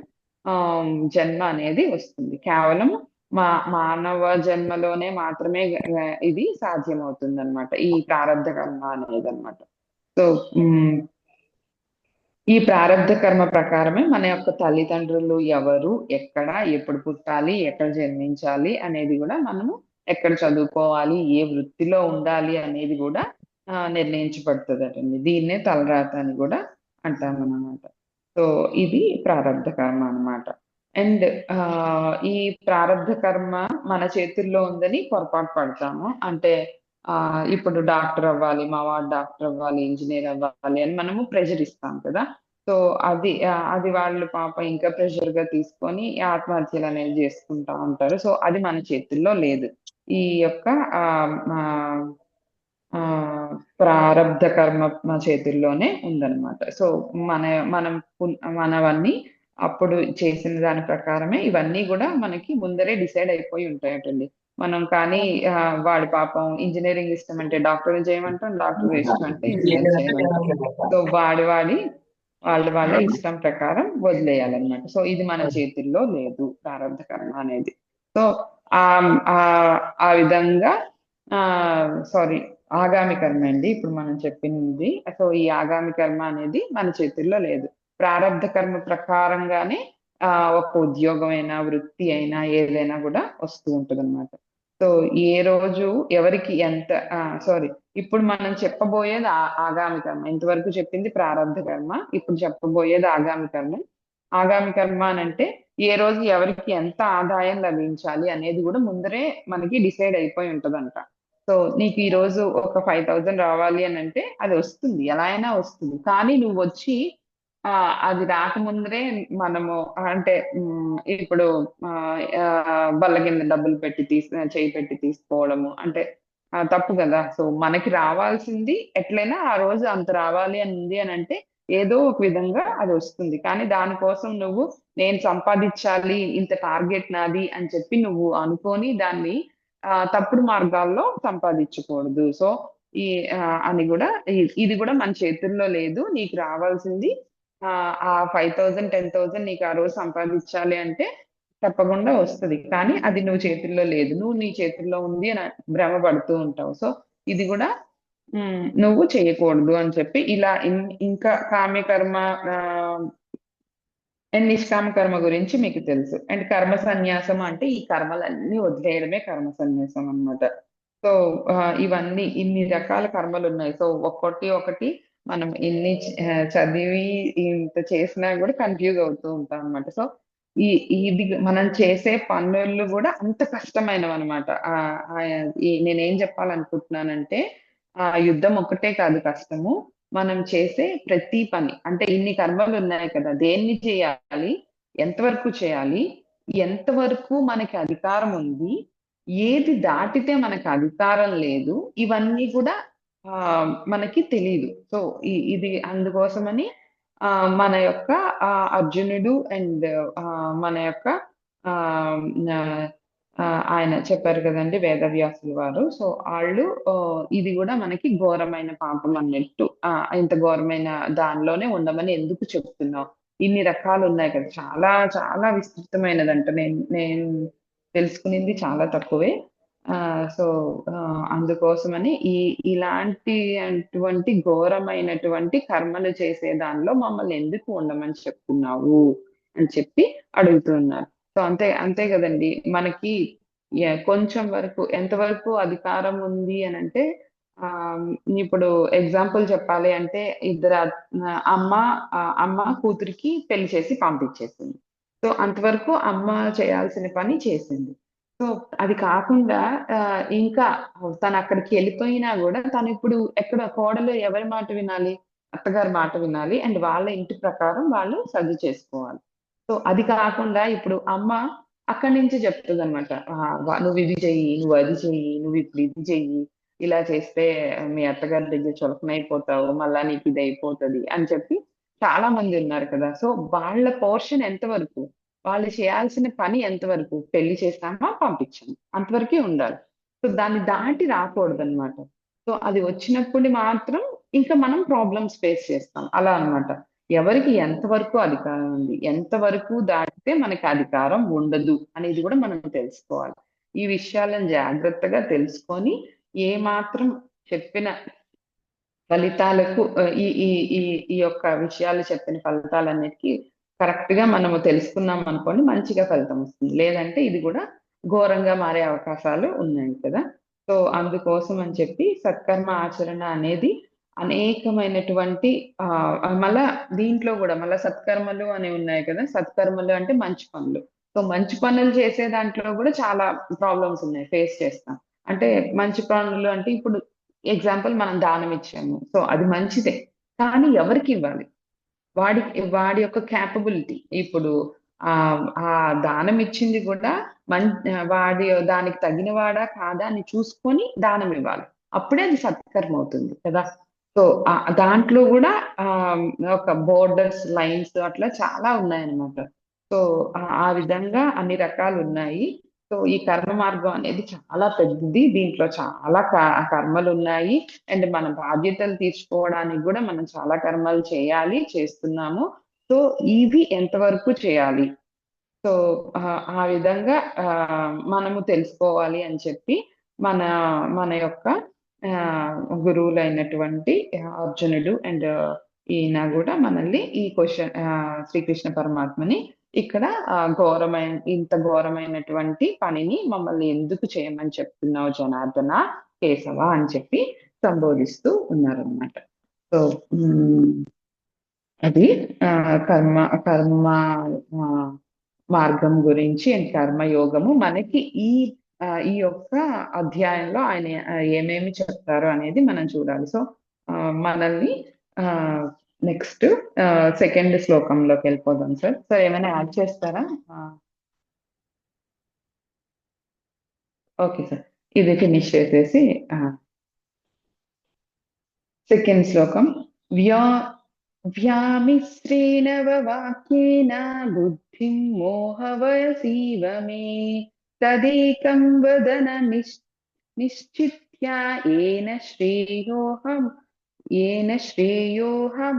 జన్మ అనేది వస్తుంది. కేవలం మానవ జన్మలోనే మాత్రమే ఇది సాధ్యమవుతుందన్నమాట. ఈ ప్రారబ్ధ కర్మ అనేదన్నమాట. సో, హ్మ్. ఈ ప్రారబ్ధ కర్మ ప్రకారమే మన యొక్క తల్లిదండ్రులు ఎవరు, ఎక్కడ, ఎప్పుడు పుట్టాలి, ఎక్కడ జన్మించాలి అనేది గూడా మనము ఎక్కడ చదువుకోవాలి, ఏ వృత్తిలో ఉండాలి అనేది గూడా నిర్ణయించబడుతదటండి. దీన్నే తలరాత అని గూడా అంటామనమాట. సో, ఇది ప్రారబ్ధ కర్మ అనమాట. అండ్ ఈ ప్రారబ్ధ కర్మ మన చేతుల్లో ఉందని పొరపాటు పడతాము. అంటే ఇప్పుడు డాక్టర్ అవ్వాలి, మా వాడు డాక్టర్ అవ్వాలి, ఇంజినీర్ అవ్వాలి అని మనము ప్రెషర్ ఇస్తాం కదా! సో, అది వాళ్ళు పాపం ఇంకా ప్రెషర్‌గా తీసుకొని ఆత్మహత్యలనేవి జేసుకుంటా ఉంటారు. సో, అది మన చేతుల్లో లేదు. ఈ యొక్క ఆహ్, ఆహ్, ఆహ్, ప్రారబ్ధ కర్మ మన చేతుల్లోనే ఉందన్నమాట. సో, మన మనం మనవన్నీ అప్పుడు చేసిన దాని ప్రకారమే ఇవన్నీ గూడా మనకి ముందరే డిసైడ్ అయిపోయి ఉంటాయటండి. మనం కానీ వాడి పాపం ఇంజినీరింగ్ ఇష్టమంటే డాక్టర్‌ని చేయమంటాం. డాక్టర్ ఇష్టం అంటే ఇంజినీర్ చేయమంటాం. సో, వాళ్ళ ఇష్టం ప్రకారం వదిలేయాలన్నమాట. సో, ఇది మన చేతుల్లో లేదు ప్రారబ్ధ కర్మ అనేది. సో, ఆ విధంగా సారీ, ఆగామి కర్మ అండి. ఇప్పుడు మనం చెప్పింది. సో, ఈ ఆగామి కర్మ అనేది మన చేతుల్లో లేదు. ప్రారబ్ధ కర్మ ప్రకారంగానే ఒక ఉద్యోగమైనా, వృత్తి అయినా ఏదైనా గూడా వస్తూ ఉంటదన్నమాట. సో, ఏ రోజు ఎవరికి ఎంత సారీ, ఇప్పుడు మనం చెప్పబోయేది ఆగామి కర్మ. ఇంతవరకు చెప్పింది ప్రారబ్ధ కర్మ. ఇప్పుడు చెప్పబోయేది ఆగామి కర్మ. ఆగామి కర్మ అనంటే ఏ రోజు ఎవరికి ఎంత ఆదాయం లభించాలి అనేది గూడా ముందరే మనకి డిసైడ్ అయిపోయి ఉంటదంట. సో, నీకు ఈరోజు ఒక 5,000 రావాలి అనంటే అది వస్తుంది. ఎలా అయినా వస్తుంది. కానీ నువ్వొచ్చి అది రాకముందరే మనము అంటే ఇప్పుడు బల్ల కింద డబ్బులు పెట్టి చెయ్యి పెట్టి తీసుకోవడము అంటే తప్పు గదా! సో, మనకి రావాల్సింది ఎట్లైనా ఆ రోజు అంత రావాలి అని ఉంది అనంటే ఏదో ఒక విధంగా అదొస్తుంది. కానీ దానికోసం నువ్వు నేను సంపాదిచ్చాలి, ఇంత టార్గెట్ నాది అని చెప్పి నువ్వు అనుకోని దాన్ని తప్పుడు మార్గాల్లో సంపాదిచ్చకూడదు. సో, ఈ అని గూడా ఇది గూడా మన చేతుల్లో లేదు. నీకు రావాల్సింది ఆ 5,000, 10,000 నీకు ఆ రోజు సంపాదిచ్చాలి అంటే తప్పకుండా వస్తది. కానీ అది నువ్వు చేతుల్లో లేదు. నువ్వు నీ చేతుల్లో ఉంది అని భ్రమ పడుతూ ఉంటావు. సో, ఇది గూడా నువ్వు చేయకూడదు అని చెప్పి ఇలా ఇంకా కామ్యకర్మ ఆహ్, అండ్ నిష్కామ కర్మ గురించి మీకు తెలుసు. అండ్ కర్మ సన్యాసం అంటే ఈ కర్మలన్నీ వదిలేయడమే కర్మ సన్యాసం అన్నమాట. సో, ఇవన్నీ ఇన్ని రకాల కర్మలున్నాయి. సో, ఒక్కొక్కటి ఒకటి మనం ఇన్ని చదివి ఇంత చేసినా గూడా కన్‌ఫ్యూజ్ అవుతూ ఉంటాం అన్నమాట. సో, ఈ ఇది మనం చేసే పనులు గూడా అంత కష్టమైనవన్నమాట. నేనేం జెప్పాలనుకుంటున్నానంటే యుద్ధం ఒక్కటే కాదు కష్టము. మనం చేసే ప్రతి పని అంటే ఇన్ని కర్మలున్నాయి కదా! దేన్ని చేయాలి? ఎంతవరకు చేయాలి? ఎంతవరకు మనకి అధికారం ఉంది? ఏది దాటితే మనకు అధికారం లేదు, ఇవన్నీ కూడా మనకి తెలీదు. సో, ఇది అందుకోసమని మన యొక్క అర్జునుడు అండ్ మన యొక్క ఆహ్, న ఆయన చెప్పారు కదండీ! వేదవ్యాసులు వారు. సో, ఆళ్ళు ఇది గూడా మనకి ఘోరమైన పాపం అన్నట్టు, ఇంత ఘోరమైన దానిలోనే ఉండమని ఎందుకు చెప్తున్నావు? ఇన్ని రకాలున్నాయి కదా! చాలా చాలా విస్తృతమైనదంట. నేను నేను తెలుసుకునింది చాలా తక్కువే. సో, అందుకోసమని ఇలాంటి అటువంటి ఘోరమైనటువంటి కర్మలు చేసే దానిలో మమ్మల్ని ఎందుకు ఉండమని చెప్తున్నావు? అని చెప్పి అడుగుతున్నారు. సో, అంతే అంతే గదండీ! మనకి కొంచెం వరకు ఎంతవరకు అధికారం ఉంది అనంటే, ఆహ్, ఇప్పుడు ఎగ్జాంపుల్ చెప్పాలి అంటే అమ్మ అమ్మ కూతురికి పెళ్లి చేసి పంపించేసింది. సో, అంతవరకు అమ్మ చేయాల్సిన పని చేసింది. సో, అది కాకుండా ఇంకా తనక్కడికెళ్ళిపోయినా గూడా తనిప్పుడు ఎక్కడ కోడలు ఎవరి మాట వినాలి? అత్తగారి మాట వినాలి. అండ్ వాళ్ళ ఇంటి ప్రకారం వాళ్ళు సర్ది చేసుకోవాలి. సో, అది కాకుండా ఇప్పుడు అమ్మ అక్కడి నుంచి చెప్తదనమాట. "నువ్విది చెయ్యి, నువ్వది చెయ్యి, నువ్విప్పుడు ఇది చెయ్యి. ఇలా చేస్తే మీ అత్తగారి దగ్గర చులకనైపోతావు. మళ్ళా నీకిదయిపోతది" అని చెప్పి చాలా మందున్నారు కదా! సో, వాళ్ళ పోర్షన్ ఎంత వరకు? వాళ్ళు చేయాల్సిన పని ఎంతవరకు? పెళ్లి చేసామా, పంపించామా అంతవరకే ఉండాలి. సో, దాన్ని దాటి రాకూడదనమాట. సో, అది వచ్చినప్పుడు మాత్రం ఇంకా మనం ప్రాబ్లమ్స్ ఫేస్ చేస్తాం. అలా అన్నమాట. ఎవరికి ఎంతవరకు అధికారం ఉంది? ఎంతవరకు దాటితే మనకి అధికారం ఉండదు అనేది గూడా మనం తెలుసుకోవాలి. ఈ విషయాలను జాగ్రత్తగా తెలుసుకొని, ఏ మాత్రం చెప్పిన ఫలితాలకు ఈ ఈ ఈ ఈ యొక్క విషయాలు చెప్పిన ఫలితాలన్నిటికి కరెక్ట్‌గా మనము తెలుసుకున్నామనుకోండి, మంచిగా ఫలితమొస్తుంది. లేదంటే ఇది గూడా ఘోరంగా మారే అవకాశాలు ఉన్నాయి కదా! సో, అందుకోసం అని చెప్పి సత్కర్మ ఆచరణ అనేది అనేకమైనటువంటి మళ్ళా దీంట్లో గూడా మళ్ళా సత్కర్మలు అనేవి ఉన్నాయి కదా! సత్కర్మలు అంటే మంచి పనులు. సో, మంచి పనులు చేసే దాంట్లో గూడా చాలా ప్రాబ్లమ్స్ ఉన్నాయి. ఫేస్ చేస్తాం. అంటే మంచి పనులు అంటే ఇప్పుడు ఎగ్జాంపుల్ మనం దానం ఇచ్చాము. సో, అది మంచిదే. కానీ ఎవరికివ్వాలి? వాడి యొక్క కేపబిలిటీ. ఇప్పుడు ఆ దానం ఇచ్చింది గూడా వాడి దానికి తగినవాడా? కాదా? అని చూసుకొని దానం ఇవ్వాలి. అప్పుడే అది సత్కర్మ అవుతుంది కదా! సో, దాంట్లో గూడా ఆహ్, ఒక బోర్డర్స్, లైన్స్ అట్లా చాలా ఉన్నాయన్నమాట. సో, ఆ విధంగా అన్ని రకాలున్నాయి. సో, ఈ కర్మ మార్గం అనేది చాలా పెద్దది. దీంట్లో చాలా కర్మలున్నాయి. అండ్ మన బాధ్యతలు తీర్చుకోవడానికి గూడా మనం చాలా కర్మలు చేయాలి, చేస్తున్నాము. సో, ఇవి ఎంతవరకు చేయాలి? సో, ఆ విధంగా మనము తెలుసుకోవాలి అని చెప్పి మన మన యొక్క గురువులైనటువంటి అర్జునుడు అండ్ ఈయన గూడా మనల్ని ఈ శ్రీకృష్ణ పరమాత్మని ఇక్కడ ఇంత ఘోరమైనటువంటి పనిని మమ్మల్ని ఎందుకు చేయమని చెప్తున్నావు జనార్దన, కేశవ అని చెప్పి సంబోధిస్తూ ఉన్నారనమాట. సో, హ్మ్. అది కర్మ ఆహ్, మార్గం గురించి అండ్ కర్మయోగము మనకి ఈ యొక్క అధ్యాయంలో ఆయన ఏమేమి చెప్తారో అనేది మనం చూడాలి. సో, మనల్ని ఆహ్, నెక్స్ట్ సెకండ్ శ్లోకంలోకెళ్ళిపోదాం సార్. సార్ ఏమైనా యాడ్ చేస్తారా? ఆ! Okay sir. ఇది ఫినిష్ చేసేసి ఆ! సెకండ్ శ్లోకం. వ్యా వ్యామిశ్రేణ వాక్యేన బుద్ధిం మోహవసీవ మే తదేకం వదన నిశ్చిత్య ఏన శ్రేయోహం ఏన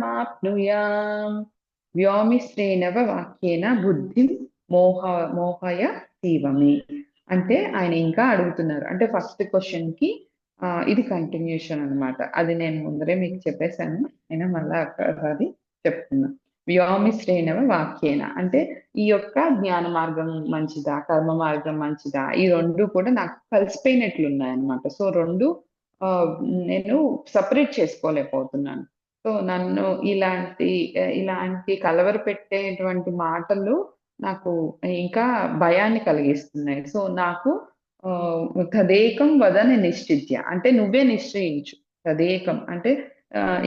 శ్రేయోహమాప్నుయామ్. వ్యోమిశ్రేణవ వాక్యేన బుద్ధిం మోహ మోహయ తీవమే. అంటే ఆయన ఇంకా అడుగుతున్నారు. అంటే ఫస్ట్ క్వెషన్‌కి ఇది కంటిన్యూషన్ అన్నమాట. అది నేను ముందరే మీకు చెప్పేసాను. అయినా మళ్ళా ఒక్కసారి చెప్తున్నా. వ్యోమిశ్రేణవ వాక్యేన అంటే ఈ యొక్క జ్ఞాన మార్గం మంచిదా? కర్మ మార్గం మంచిదా? ఈ 2 కూడా నాకు కలిసిపోయినట్లున్నాయన్నమాట. సో, 2 ఆహ్, నేను సెపరేట్ చేసుకోలేకపోతున్నాను. సో, నన్ను ఇలాంటి కలవరపెట్టేటువంటి మాటలు నాకు ఇంకా భయాన్ని కలిగిస్తున్నాయి. సో, నాకు తదేకం వదన నిశ్చిత్య అంటే నువ్వే నిశ్చయించు. తదేకం అంటే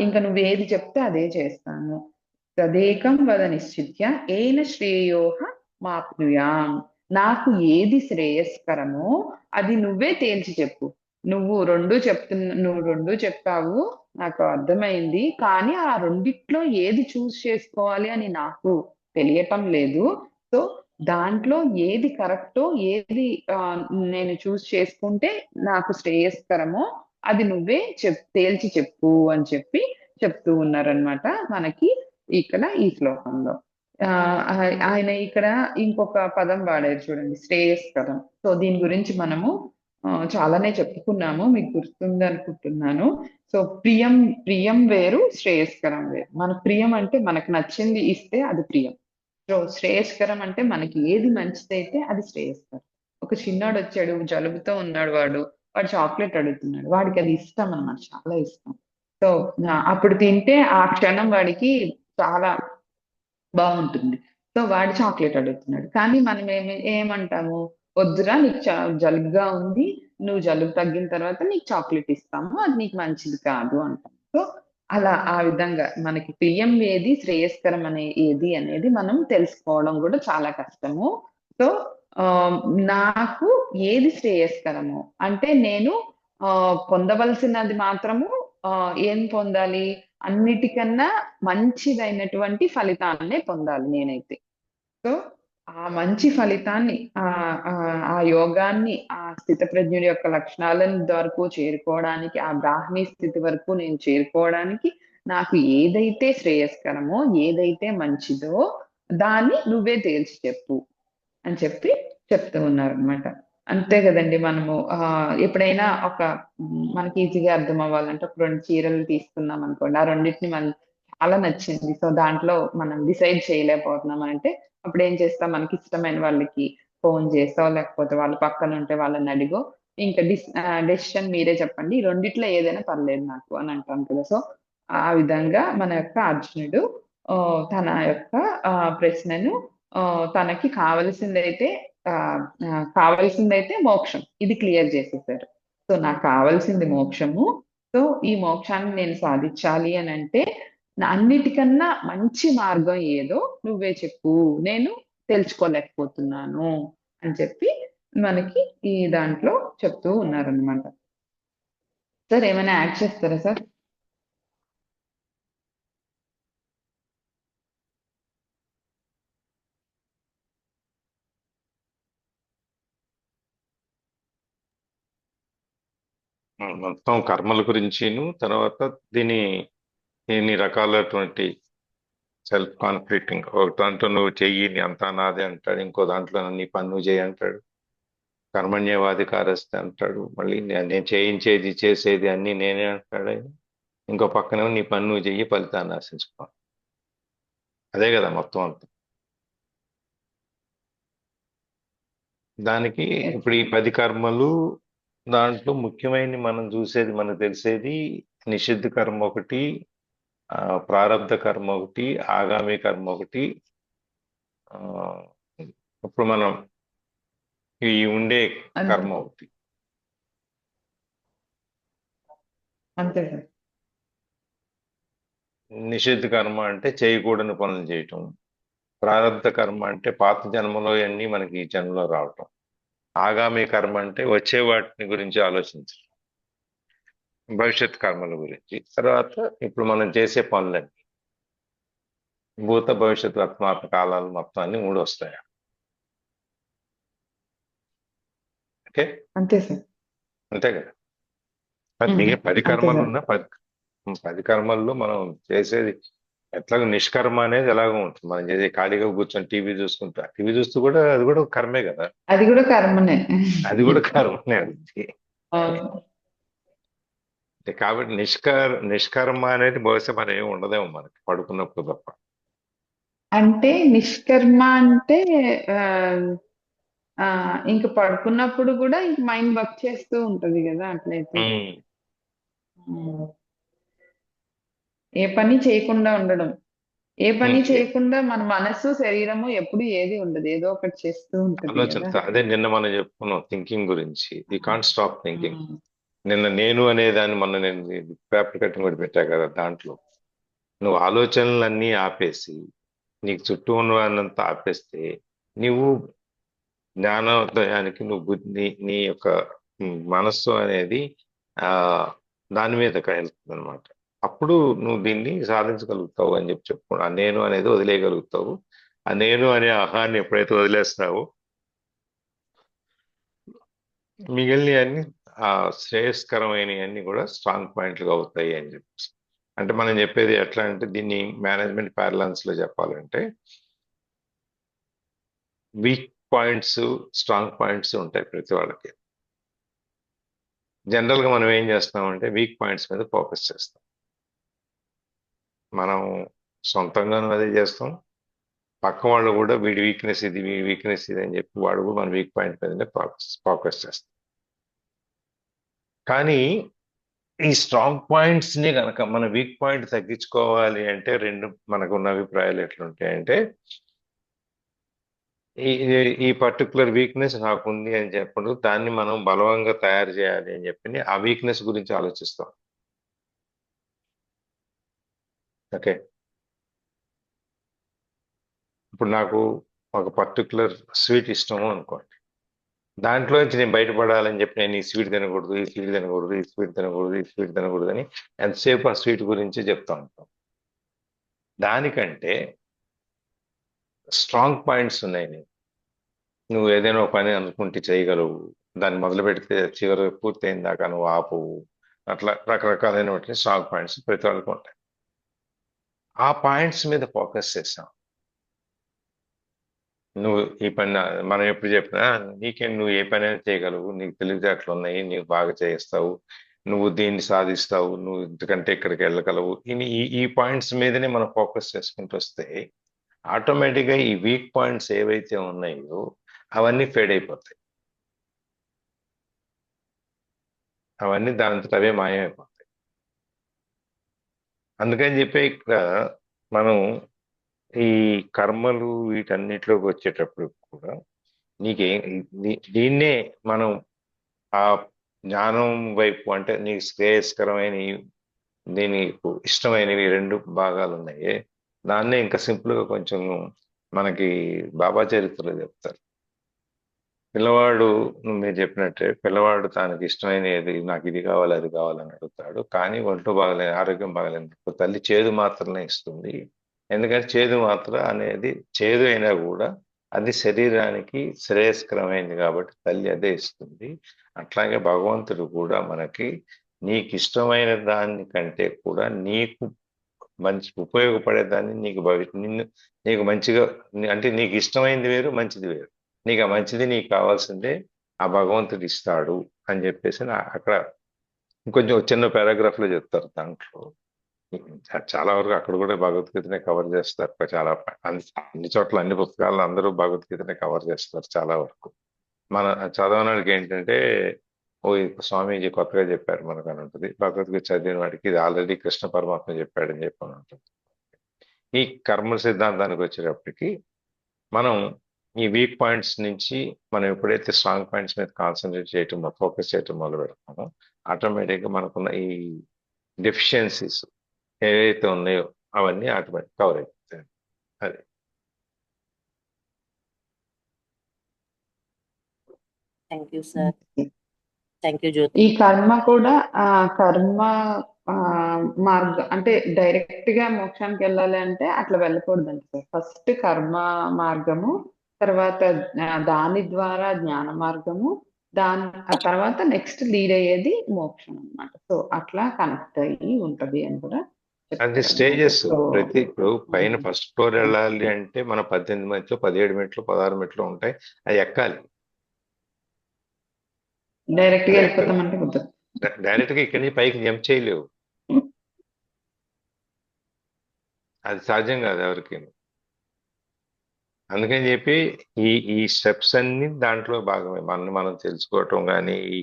ఇంక నువ్వేది చెప్తే అదే చేస్తాను. తదేకం వద నిశ్చిత్య ఏన శ్రేయోహ మాప్నుయాం. నాకు ఏది శ్రేయస్కరమో అది నువ్వే తేల్చి చెప్పు. నువ్వు రెండు చెప్పావు, నాకు అర్థమైంది. కానీ ఆ రెండిట్లో ఏది చూస్ చేసుకోవాలి అని నాకు తెలియటం లేదు. సో దాంట్లో ఏది కరెక్టో, ఏది ఆ, నేను చూస్ చేసుకుంటే నాకు శ్రేయస్కరమో అది నువ్వే తేల్చి చెప్పు అని చెప్పి చెప్తూ ఉన్నారనమాట మనకి ఇక్కడ ఈ శ్లోకంలో. ఆ ఆయన ఇక్కడ ఇంకొక పదం వాడారు చూడండి, శ్రేయస్కరం. సో దీని గురించి మనము చాలానే చెప్పుకున్నాము, మీకు గుర్తుంది అనుకుంటున్నాను. సో ప్రియం, ప్రియం వేరు, శ్రేయస్కరం వేరు. మన ప్రియం అంటే మనకు నచ్చింది ఇస్తే అది ప్రియం. సో శ్రేయస్కరం అంటే మనకి ఏది మంచిదైతే అది శ్రేయస్కరం. ఒక చిన్నాడు వచ్చాడు, జలుబుతో ఉన్నాడు, వాడు చాక్లెట్ అడుగుతున్నాడు, వాడికి అది ఇష్టం అన్నమాట, చాలా ఇష్టం. సో అప్పుడు తింటే ఆ క్షణం వాడికి చాలా బాగుంటుంది. సో వాడు చాక్లెట్ అడుగుతున్నాడు, కానీ మనం ఏమంటాము, వద్దురా నీకు జలుబుగా ఉంది, నువ్వు జలుబు తగ్గిన తర్వాత నీకు చాక్లెట్ ఇస్తాము, అది నీకు మంచిది కాదు అంటాం. సో అలా ఆ విధంగా మనకి ప్రియం ఏది, శ్రేయస్కరం ఏది అనేది మనం తెలుసుకోవడం కూడా చాలా కష్టము. సో ఆ, నాకు ఏది శ్రేయస్కరము అంటే నేను ఆ, పొందవలసినది మాత్రము ఆ, ఏం పొందాలి, అన్నిటికన్నా మంచిదైనటువంటి ఫలితాన్నే పొందాలి నేనైతే. సో ఆ మంచి ఫలితాన్ని, ఆ ఆ యోగాన్ని, ఆ స్థితప్రజ్ఞుడి యొక్క లక్షణాలను వరకు చేరుకోవడానికి, ఆ బ్రాహ్మీ స్థితి వరకు నేను చేరుకోవడానికి నాకు ఏదైతే శ్రేయస్కరమో, ఏదైతే మంచిదో దాన్ని నువ్వే తేల్చి చెప్పు అని చెప్పి చెప్తూ ఉన్నారనమాట. అంతే కదండి. మనము ఎప్పుడైనా మనకి ఈజీగా అర్థం అవ్వాలంటే ఒక 2 చీరలు తీసుకున్నాం అనుకోండి. ఆ రెండిటిని చాలా నచ్చింది. సో దాంట్లో మనం డిసైడ్ చేయలేకపోతున్నాం అంటే అప్పుడు ఏం చేస్తాం, మనకి ఇష్టమైన వాళ్ళకి ఫోన్ చేసో, లేకపోతే వాళ్ళ పక్కన ఉంటే వాళ్ళని అడిగో, ఇంకా డెసిషన్ మీరే చెప్పండి, ఈ రెండిట్లో ఏదైనా పర్లేదు నాకు అని అంటాం కదా. సో ఆ విధంగా మన యొక్క అర్జునుడు తన యొక్క ప్రశ్నను, తనకి కావలసిందైతే మోక్షం, ఇది క్లియర్ చేసేసారు. సో నాకు కావాల్సింది మోక్షము. సో ఈ మోక్షాన్ని నేను సాధించాలి అని అంటే అన్నిటికన్నా మంచి మార్గం ఏదో నువ్వే చెప్పు, నేను తెలుసుకోలేకపోతున్నాను అని చెప్పి మనకి ఈ దాంట్లో చెప్తూ ఉన్నారనమాట. సార్ ఏమైనా యాడ్ చేస్తారా సార్? మొత్తం కర్మల గురించిను, తర్వాత దీని ఎన్ని రకాలటువంటి సెల్ఫ్ కాన్ఫ్లిక్టింగ్, ఒక దాంట్లో నువ్వు చెయ్యి అంతా నాదే అంటాడు, ఇంకో దాంట్లో నీ పని నువ్వు చేయి అంటాడు, కర్మణ్యేవాధికారస్తే అంటాడు, మళ్ళీ నేను చేయించేది చేసేది అన్ని నేనే అంటాడు ఆయన. ఇంకో పక్కనేమో నీ పని నువ్వు చెయ్యి, ఫలితాన్ని ఆశించుకో. అదే కదా మొత్తం అంతా. దానికి Yes. ఇప్పుడు ఈ 10 కర్మలు, దాంట్లో ముఖ్యమైనది మనం చూసేది, మనకు తెలిసేది నిషిద్ధ కర్మ ఒకటి, ప్రారబ్ధ కర్మ ఒకటి, ఆగామి కర్మ ఒకటి. ఆ, ఇప్పుడు మనం ఈ ఉండే అంతే, కర్మ ఒకటి. అంతే సార్. నిషిద్ధ కర్మ అంటే చేయకూడని పనులు చేయటం. ప్రారబ్ధ కర్మ అంటే పాత జన్మలో అన్నీ మనకి ఈ జన్మలో రావటం. ఆగామి కర్మ అంటే వచ్చే వాటిని గురించి ఆలోచించడం, భవిష్యత్ కర్మల గురించి. తర్వాత ఇప్పుడు మనం చేసే పనులన్నీ, భూత భవిష్యత్ వర్తమాన కాలాలు మొత్తం అన్ని 3 వస్తాయి. ఓకే, అంతే సార్. అంతే కదా. ఉమ్, మిగిలిన 10 అంతే కర్మలు సార్. ఉన్న 10 కర్మల్లో మనం చేసేది ఎట్లాగో నిష్కర్మ అనేది ఎలాగో ఉంటుంది. మనం చేసే ఖాళీగా కూర్చొని టీవీ చూస్తూ కూడా అది కూడా ఒక కర్మే కదా. అది కూడా కర్మనే. అది కూడా కర్మనే అది. అవును. కాబట్టి నిష్కర్మ అనేది బహుశా మనం ఏమి ఉండదేమో మనకి పడుకున్నప్పుడు తప్ప. అంటే నిష్కర్మ అంటే ఆ ఆ ఇంక పడుకున్నప్పుడు కూడా ఇంక మైండ్ వర్క్ చేస్తూ ఉంటది కదా అట్లయితే. ఉమ్, ఉమ్. ఏ పని చేయకుండా ఉండడం, ఏ పని ఉమ్, చేయకుండా మన మనస్సు శరీరము ఎప్పుడు ఏది ఉండదు, ఏదో ఒకటి చేస్తూ ఉంటది కదా. ఆలోచనతో అదే నిన్న మనం చెప్పుకున్నాం థింకింగ్ గురించి. You can't stop thinking. Um. నిన్న నేను అనే దాన్ని మొన్న నేను పేపర్ కటింగ్ కూడా పెట్టా కదా, దాంట్లో నువ్వు ఆలోచనలన్నీ ఆపేసి నీకు చుట్టూ ఉన్నదంతా ఆపేస్తే, నువ్వు జ్ఞానోదయానికి నువ్వు నీ యొక్క మనస్సు అనేది ఆ దాని మీదకి వెళ్తుంది అనమాట. అప్పుడు నువ్వు దీన్ని సాధించగలుగుతావు అని చెప్పుకో. ఆ నేను అనేది వదిలేయగలుగుతావు. ఆ నేను అనే అహాన్ని ఎప్పుడైతే వదిలేస్తావో మిగిలినవన్నీ ఆ శ్రేయస్కరమైనవన్నీ కూడా స్ట్రాంగ్ పాయింట్లుగా అవుతాయి అని చెప్పి. అంటే మనం చెప్పేది ఎట్లా అంటే దీన్ని మేనేజ్మెంట్ ప్యారలన్స్ లో చెప్పాలంటే వీక్ పాయింట్స్, స్ట్రాంగ్ పాయింట్స్ ఉంటాయి ప్రతి వాళ్ళకి. జనరల్ గా మనం ఏం చేస్తామంటే వీక్ పాయింట్స్ మీద ఫోకస్ చేస్తాం. మనం సొంతంగానూ అదే చేస్తాం. పక్క వాళ్ళు కూడా వీడి వీక్నెస్ ఇది, వీడి వీక్నెస్ ఇది అని చెప్పి వాడు కూడా మన వీక్ పాయింట్ మీదనే ఫోకస్ చేస్తాం. కానీ ఈ స్ట్రాంగ్ పాయింట్స్ ని కనుక మన వీక్ పాయింట్ తగ్గించుకోవాలి అంటే రెండు మనకున్న అభిప్రాయాలు ఎట్లుంటాయంటే ఈ ఈ పర్టికులర్ వీక్నెస్ నాకుంది అని చెప్పడు దాన్ని మనం బలవంగా తయారు చేయాలి అని చెప్పి ఆ వీక్నెస్ గురించి ఆలోచిస్తాం. ఓకే, ఇప్పుడు నాకు ఒక పర్టికులర్ స్వీట్ ఇష్టము అనుకోండి. దాంట్లో నుంచి నేను బయటపడాలని చెప్పి నేను ఈ స్వీట్ తినకూడదు, ఈ స్వీట్ తినకూడదు, ఈ స్వీట్ తినకూడదు, ఈ స్వీట్ తినకూడదు అని ఎంతసేపు ఆ స్వీట్ గురించి చెప్తా ఉంటాం. దానికంటే స్ట్రాంగ్ పాయింట్స్ ఉన్నాయి నువ్వు ఏదైనా ఒక పని అనుకుంటే చేయగలవు, దాన్ని మొదలు పెడితే చివరి పూర్తయిన దాకా నువ్వు ఆపు. అట్లా రకరకాలైన స్ట్రాంగ్ పాయింట్స్ ప్రతి వాళ్ళకి ఉంటాయి. ఆ పాయింట్స్ మీద ఫోకస్ చేస్తాం. నువ్వు ఈ పని మనం ఎప్పుడు చెప్పినా నీకేం, నువ్వు ఏ పని అయినా చేయగలవు, నీకు తెలివితేటలు ఉన్నాయి, నీకు బాగా చేస్తావు, నువ్వు దీన్ని సాధిస్తావు, నువ్వు ఇంతకంటే ఇక్కడికి వెళ్ళగలవు. ఈ పాయింట్స్ మీదనే మనం ఫోకస్ చేసుకుంటూ వస్తే ఆటోమేటిక్గా ఈ వీక్ పాయింట్స్ ఏవైతే ఉన్నాయో అవన్నీ ఫేడ్ అయిపోతాయి. అవన్నీ దానంతట అవే మాయమైపోతాయి. అందుకని చెప్పి ఇక్కడ మనం ఈ కర్మలు వీటన్నిటిలోకి వచ్చేటప్పుడు కూడా నీకే దీన్నే మనం ఆ జ్ఞానం వైపు అంటే నీకు శ్రేయస్కరమైన నీకు ఇష్టమైనవి రెండు భాగాలు ఉన్నాయి. దాన్నే ఇంకా సింపుల్ గా కొంచెం మనకి బాబా చరిత్రలో చెప్తారు. పిల్లవాడు, మీరు చెప్పినట్టే పిల్లవాడు తనకి ఇష్టమైన ఏది, నాకు ఇది కావాలి అది కావాలని అడుగుతాడు. కానీ ఒంట్లో బాగలే, ఆరోగ్యం బాగలేనప్పుడు తల్లి చేదు మాత్రమే ఇస్తుంది. ఎందుకంటే చేదు మాత్ర అనేది చేదు అయినా కూడా అది శరీరానికి శ్రేయస్కరమైంది కాబట్టి తల్లి అదే ఇస్తుంది. అట్లాగే భగవంతుడు కూడా మనకి నీకు ఇష్టమైన దానికంటే కూడా నీకు మంచి ఉపయోగపడేదాన్ని నీకు మంచిగా అంటే నీకు ఇష్టమైనది వేరు, మంచిది వేరు. నీకు ఆ మంచిది నీకు కావాల్సిందే ఆ భగవంతుడు ఇస్తాడు అని చెప్పేసి అక్కడ ఇంకొంచెం చిన్న పారాగ్రాఫ్ లో చెప్తారు. దాంట్లో చాలా వరకు అక్కడ కూడా భగవద్గీతనే కవర్ చేస్తారు. చాలా అన్ని చోట్ల అన్ని పుస్తకాలను అందరూ భగవద్గీతనే కవర్ చేస్తారు చాలా వరకు. మన చదవడానికి ఏంటంటే ఓ ఈ స్వామీజీ కొత్తగా చెప్పారు మనకు అని ఉంటుంది. భగవద్గీత చదివిన వాడికి ఇది ఆల్రెడీ కృష్ణ పరమాత్మ చెప్పాడని చెప్పని ఉంటుంది. ఈ కర్మ సిద్ధాంతానికి వచ్చేటప్పటికి మనం ఈ వీక్ పాయింట్స్ నుంచి మనం ఎప్పుడైతే స్ట్రాంగ్ పాయింట్స్ మీద కాన్సన్ట్రేట్ చేయటం, ఫోకస్ చేయటం మొదలు పెడతామో ఆటోమేటిక్గా మనకున్న ఈ డెఫిషియన్సీస్ ఏవైతే ఉన్నాయో అవన్నీ ఆటోమేటిక్ కవర్ అయిపోతాయి. అది thank you sir. Thank you Jyothi. ఈ కర్మ కూడా కర్మ మార్గం అంటే డైరెక్ట్ గా మోక్షానికి వెళ్ళాలి అంటే అట్లా వెళ్ళకూడదండి సార్. ఫస్ట్ కర్మ మార్గము, తర్వాత దాని ద్వారా జ్ఞాన మార్గము, ఆ తర్వాత నెక్స్ట్ లీడ్ అయ్యేది మోక్షం అన్నమాట. సో అట్లా కనెక్ట్ అయ్యి ఉంటది అని కూడా అది చెప్తారు. స్టేజెస్. సో ఇప్పుడు పైన ఫస్ట్ ఫ్లోర్ వెళ్ళాలి అంటే మన 18 మెట్లు, 17 మెట్లు, 16 మెట్లు ఉంటాయి. అది ఎక్కాలి. డైరెక్ట్ గా వెళ్ళిపోతామంటే కుదరదు. డైరెక్ట్ గా ఇక్కడి నుంచి పైకి జంప్ చేయలేవు. అది సాధ్యం కాదు ఎవరికి. అందుకని చెప్పి ఈ స్టెప్స్ అన్ని దాంట్లో భాగమే. మనం తెలుసుకోవటం కానీ, ఈ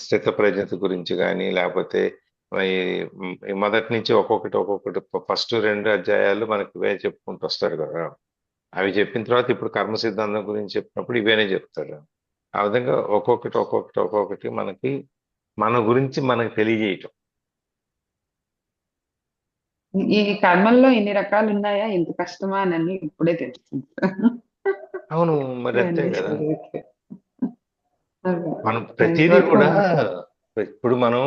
స్థిత ప్రజ్ఞత గురించి కానీ, లేకపోతే ఈ మొదటి నుంచి ఒక్కొక్కటి ఫస్ట్ 2 అధ్యాయాలు మనకి ఇవే చెప్పుకుంటూ వస్తాడు కదా. అవి చెప్పిన తర్వాత ఇప్పుడు కర్మ సిద్ధాంతం గురించి చెప్పినప్పుడు ఇవేనే చెప్తాడు. ఆ విధంగా ఒక్కొక్కటి మనకి మన గురించి మనకు తెలియజేయటం. ఈ కర్మల్లో ఇన్ని రకాలు ఉన్నాయా, ఇంత కష్టమా అని ఇప్పుడే తెలుస్తుంది. అవును, మరి అంతే రండి కదా. సార్. ఓకే. అదే. మనం ప్రతిదీ ఇంతవరకు కూడా ఉంది సార్. ఇప్పుడు మనం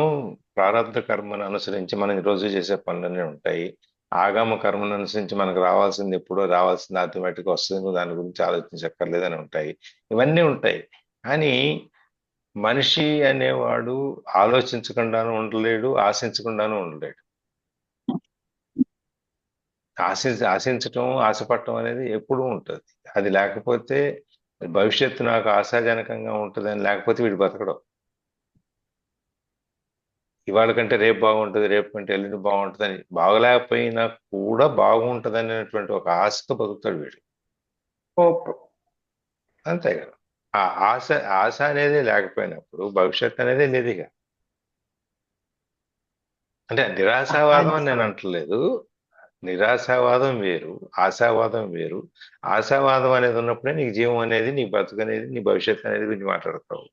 ప్రారంభ కర్మను అనుసరించి మనం రోజు చేసే పనులన్నీ ఉంటాయి. ఆగామ కర్మను అనుసరించి మనకు రావాల్సింది ఎప్పుడో రావాల్సింది ఆటోమేటిక్ వస్తుంది, నువ్వు దాని గురించి ఆలోచించక్కర్లేదని ఉంటాయి. ఇవన్నీ ఉంటాయి. కానీ మనిషి అనేవాడు ఆలోచించకుండాను ఉండలేడు, ఆశించకుండాను ఉండలేడు. ఆశించటం, ఆశపడటం అనేది ఎప్పుడూ ఉంటుంది. అది లేకపోతే భవిష్యత్తు నాకు ఆశాజనకంగా ఉంటుందని లేకపోతే వీడు బతకడం. ఇవాళ కంటే రేపు బాగుంటుంది, రేపు కంటే ఎల్లుండి బాగుంటుందని, బాగలేకపోయినా కూడా బాగుంటుంది అనేటువంటి ఒక ఆశతో బతుకుతాడు వీడు. హోప్. అంతే కదా. ఆ ఆశ ఆశ అనేది లేకపోయినప్పుడు భవిష్యత్తు అనేది లేదు ఇక. అంటే నిరాశావాదం అని నేను అంటలేదు. నిరాశావాదం వేరు, ఆశావాదం వేరు. ఆశావాదం అనేది ఉన్నప్పుడే నీకు జీవం అనేది, నీ బతుకు అనేది, నీ భవిష్యత్తు అనేది గురించి మాట్లాడతావు.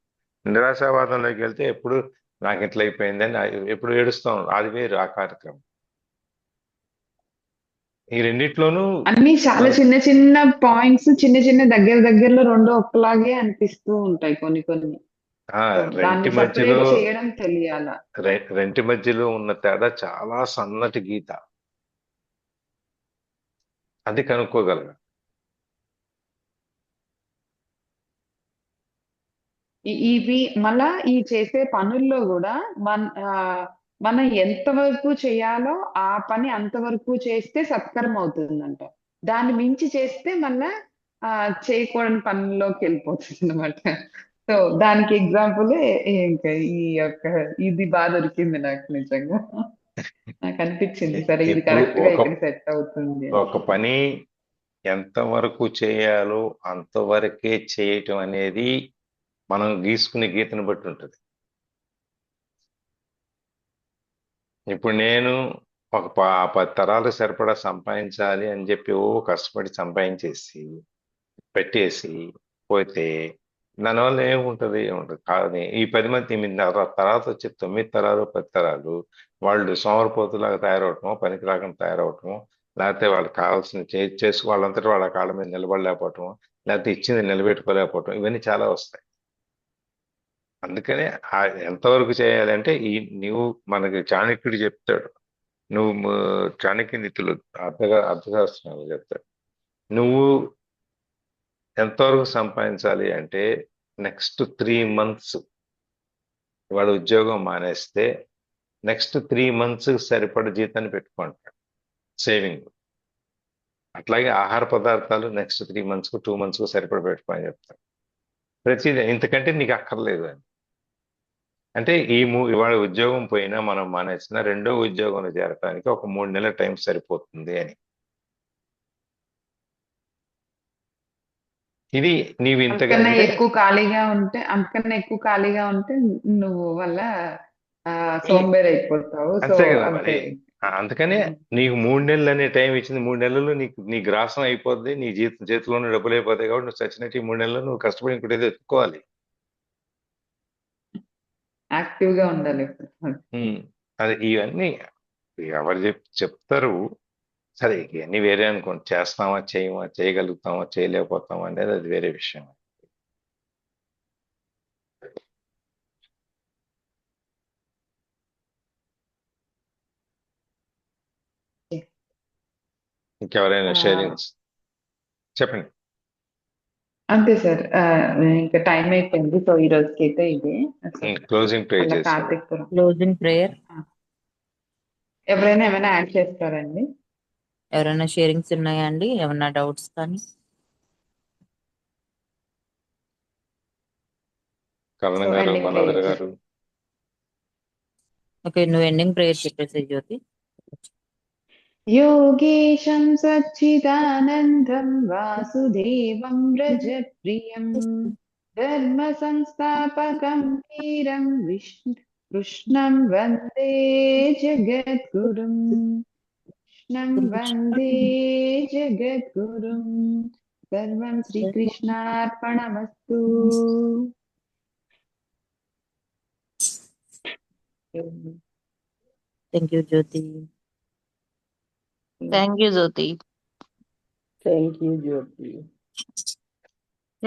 నిరాశావాదంలోకి వెళ్తే ఎప్పుడు నాకు ఇట్లా అయిపోయిందని ఎప్పుడు ఏడుస్తాం, అది వేరు ఆ కార్యక్రమం. ఈ రెండిట్లోనూ అన్ని చాలా మన చిన్న చిన్న పాయింట్స్, చిన్న చిన్న దగ్గరలో రెండు ఒక్కలాగే అనిపిస్తూ ఉంటాయి కొన్ని కొన్ని. ఆ సో రెంటి దాన్ని మధ్యలో సెపరేట్ చేయడం తెలియాల. రెంటి మధ్యలో ఉన్న తేడా చాలా సన్నటి గీత, అది కనుక్కోగలగా. ఇవి మళ్ళా ఈ చేసే పనుల్లో కూడా మనం ఎంతవరకు చేయాలో ఆ పని అంతవరకు చేస్తే సత్కర్మ అవుతుందంట. దాన్ని మించి చేస్తే మళ్ళా చేయకూడని పనుల్లోకి వెళ్ళిపోతుంది అనమాట. సో దానికి ఎగ్జాంపుల్ ఇంకా ఈ యొక్క ఇది బాగా దొరికింది నాకు నిజంగా. నాకు అనిపించింది సరే ఇది ఇప్పుడు కరెక్ట్ గా ఇక్కడ సెట్ అవుతుంది అని. ఒక పని ఎంతవరకు చేయాలో అంతవరకే చేయటం అనేది మనం గీసుకునే గీతను బట్టి ఉంటుంది. ఇప్పుడు నేను ఒక 10 తరాలు సరిపడా సంపాదించాలి అని చెప్పి కష్టపడి సంపాదించేసి పెట్టేసి పోతే దానివల్ల ఏముంటది కాదని ఈ 10 మంది 9 తర్వాత వచ్చే 9 తరాలు 10 తరాలు వాళ్ళు సోమరిపోతులాగా తయారవటమో, పనికి రాకుండా తయారవటమో, లేకపోతే వాళ్ళకి కావాల్సిన చేసుకు వాళ్ళంతటా వాళ్ళ కాళ్ళ మీద నిలబడలేకపోవటం, లేకపోతే ఇచ్చింది నిలబెట్టుకోలేకపోవటం, ఇవన్నీ చాలా వస్తాయి. అందుకనే ఎంతవరకు చేయాలంటే నువ్వు మనకి చాణక్యుడు చెప్తాడు, నువ్వు చాణక్య నీతులు అర్థశాస్త్రంలో చెప్తాడు, నువ్వు ఎంతవరకు సంపాదించాలి అంటే నెక్స్ట్ 3 months వాడు ఉద్యోగం మానేస్తే నెక్స్ట్ 3 months సరిపడ జీతాన్ని పెట్టుకుంటాడు సేవింగ్. అట్లాగే ఆహార పదార్థాలు నెక్స్ట్ 3 months 2 months సరిపడ పెట్టుకోని చెప్తాడు. ప్రతిదీ ఇంతకంటే నీకు అక్కర్లేదు అని. అంటే ఇవాళ ఉద్యోగం పోయినా మనం మానేసిన రెండో ఉద్యోగంలో చేరడానికి ఒక 3 నెలల టైం సరిపోతుంది అని. ఇది నీవు ఇంతగా అంతకన్నా అంటే అంతకన్నా ఎక్కువ ఖాళీగా ఉంటే నువ్వు వల్ల సోంబేరి అయిపోతావు. సో అంతే కదా అంతే. మరి. అందుకనే నీకు 3 నెలలు అనే టైం ఇచ్చింది. 3 నెలల్లో నీ గ్రాసం అయిపోద్ది, నీ చేతిలోనే డబ్బులు అయిపోతాయి. కాబట్టి నువ్వు చచ్చినట్టు ఈ 3 నెలల్లో నువ్వు కష్టపడి ఇంకోటి ఏదో ఎత్తుకోవాలి. యాక్టివ్ గా ఉండాలి. అది ఇవన్నీ ఎవరు చెప్తారు. సరే ఇవన్నీ వేరే అనుకోండి, చేస్తామా చేయమా, చేయగలుగుతామా చేయలేకపోతామా అనేది అది వేరే విషయం. ఇంకెవరైనా షేరింగ్స్ చెప్పండి. అంతే సార్. ఇంకా టైం అయిపోయింది. సో ఈ రోజుకి అయితే ఇదే. క్లోజింగ్ ప్రే మళ్ళీ చేసి కార్తీక్ క్లోజింగ్ ప్రేయర్. ఎవరైనా ఏమైనా యాడ్ చేస్తారండి? ఎవరైనా షేరింగ్స్ ఉన్నాయా అండి? ఏమైనా డౌట్స్ కానీ? కరణం సో గారు, ఎండింగ్ మనోదర్ ప్రేయర్. గారు. ఓకే, నువ్వు ఎండింగ్ ప్రేయర్ చెప్పేసి జ్యోతి. योगेशं सच्चिदानन्दं वासुदेवं रजप्रियं धर्मसंस्थापकं वीरं कृष्णं वन्दे जगद्गुरुं सर्वं श्रीकृष्णार्पणमस्तु. Thank you Jyoti. Thank you Jyoti. Thank you, Jyoti.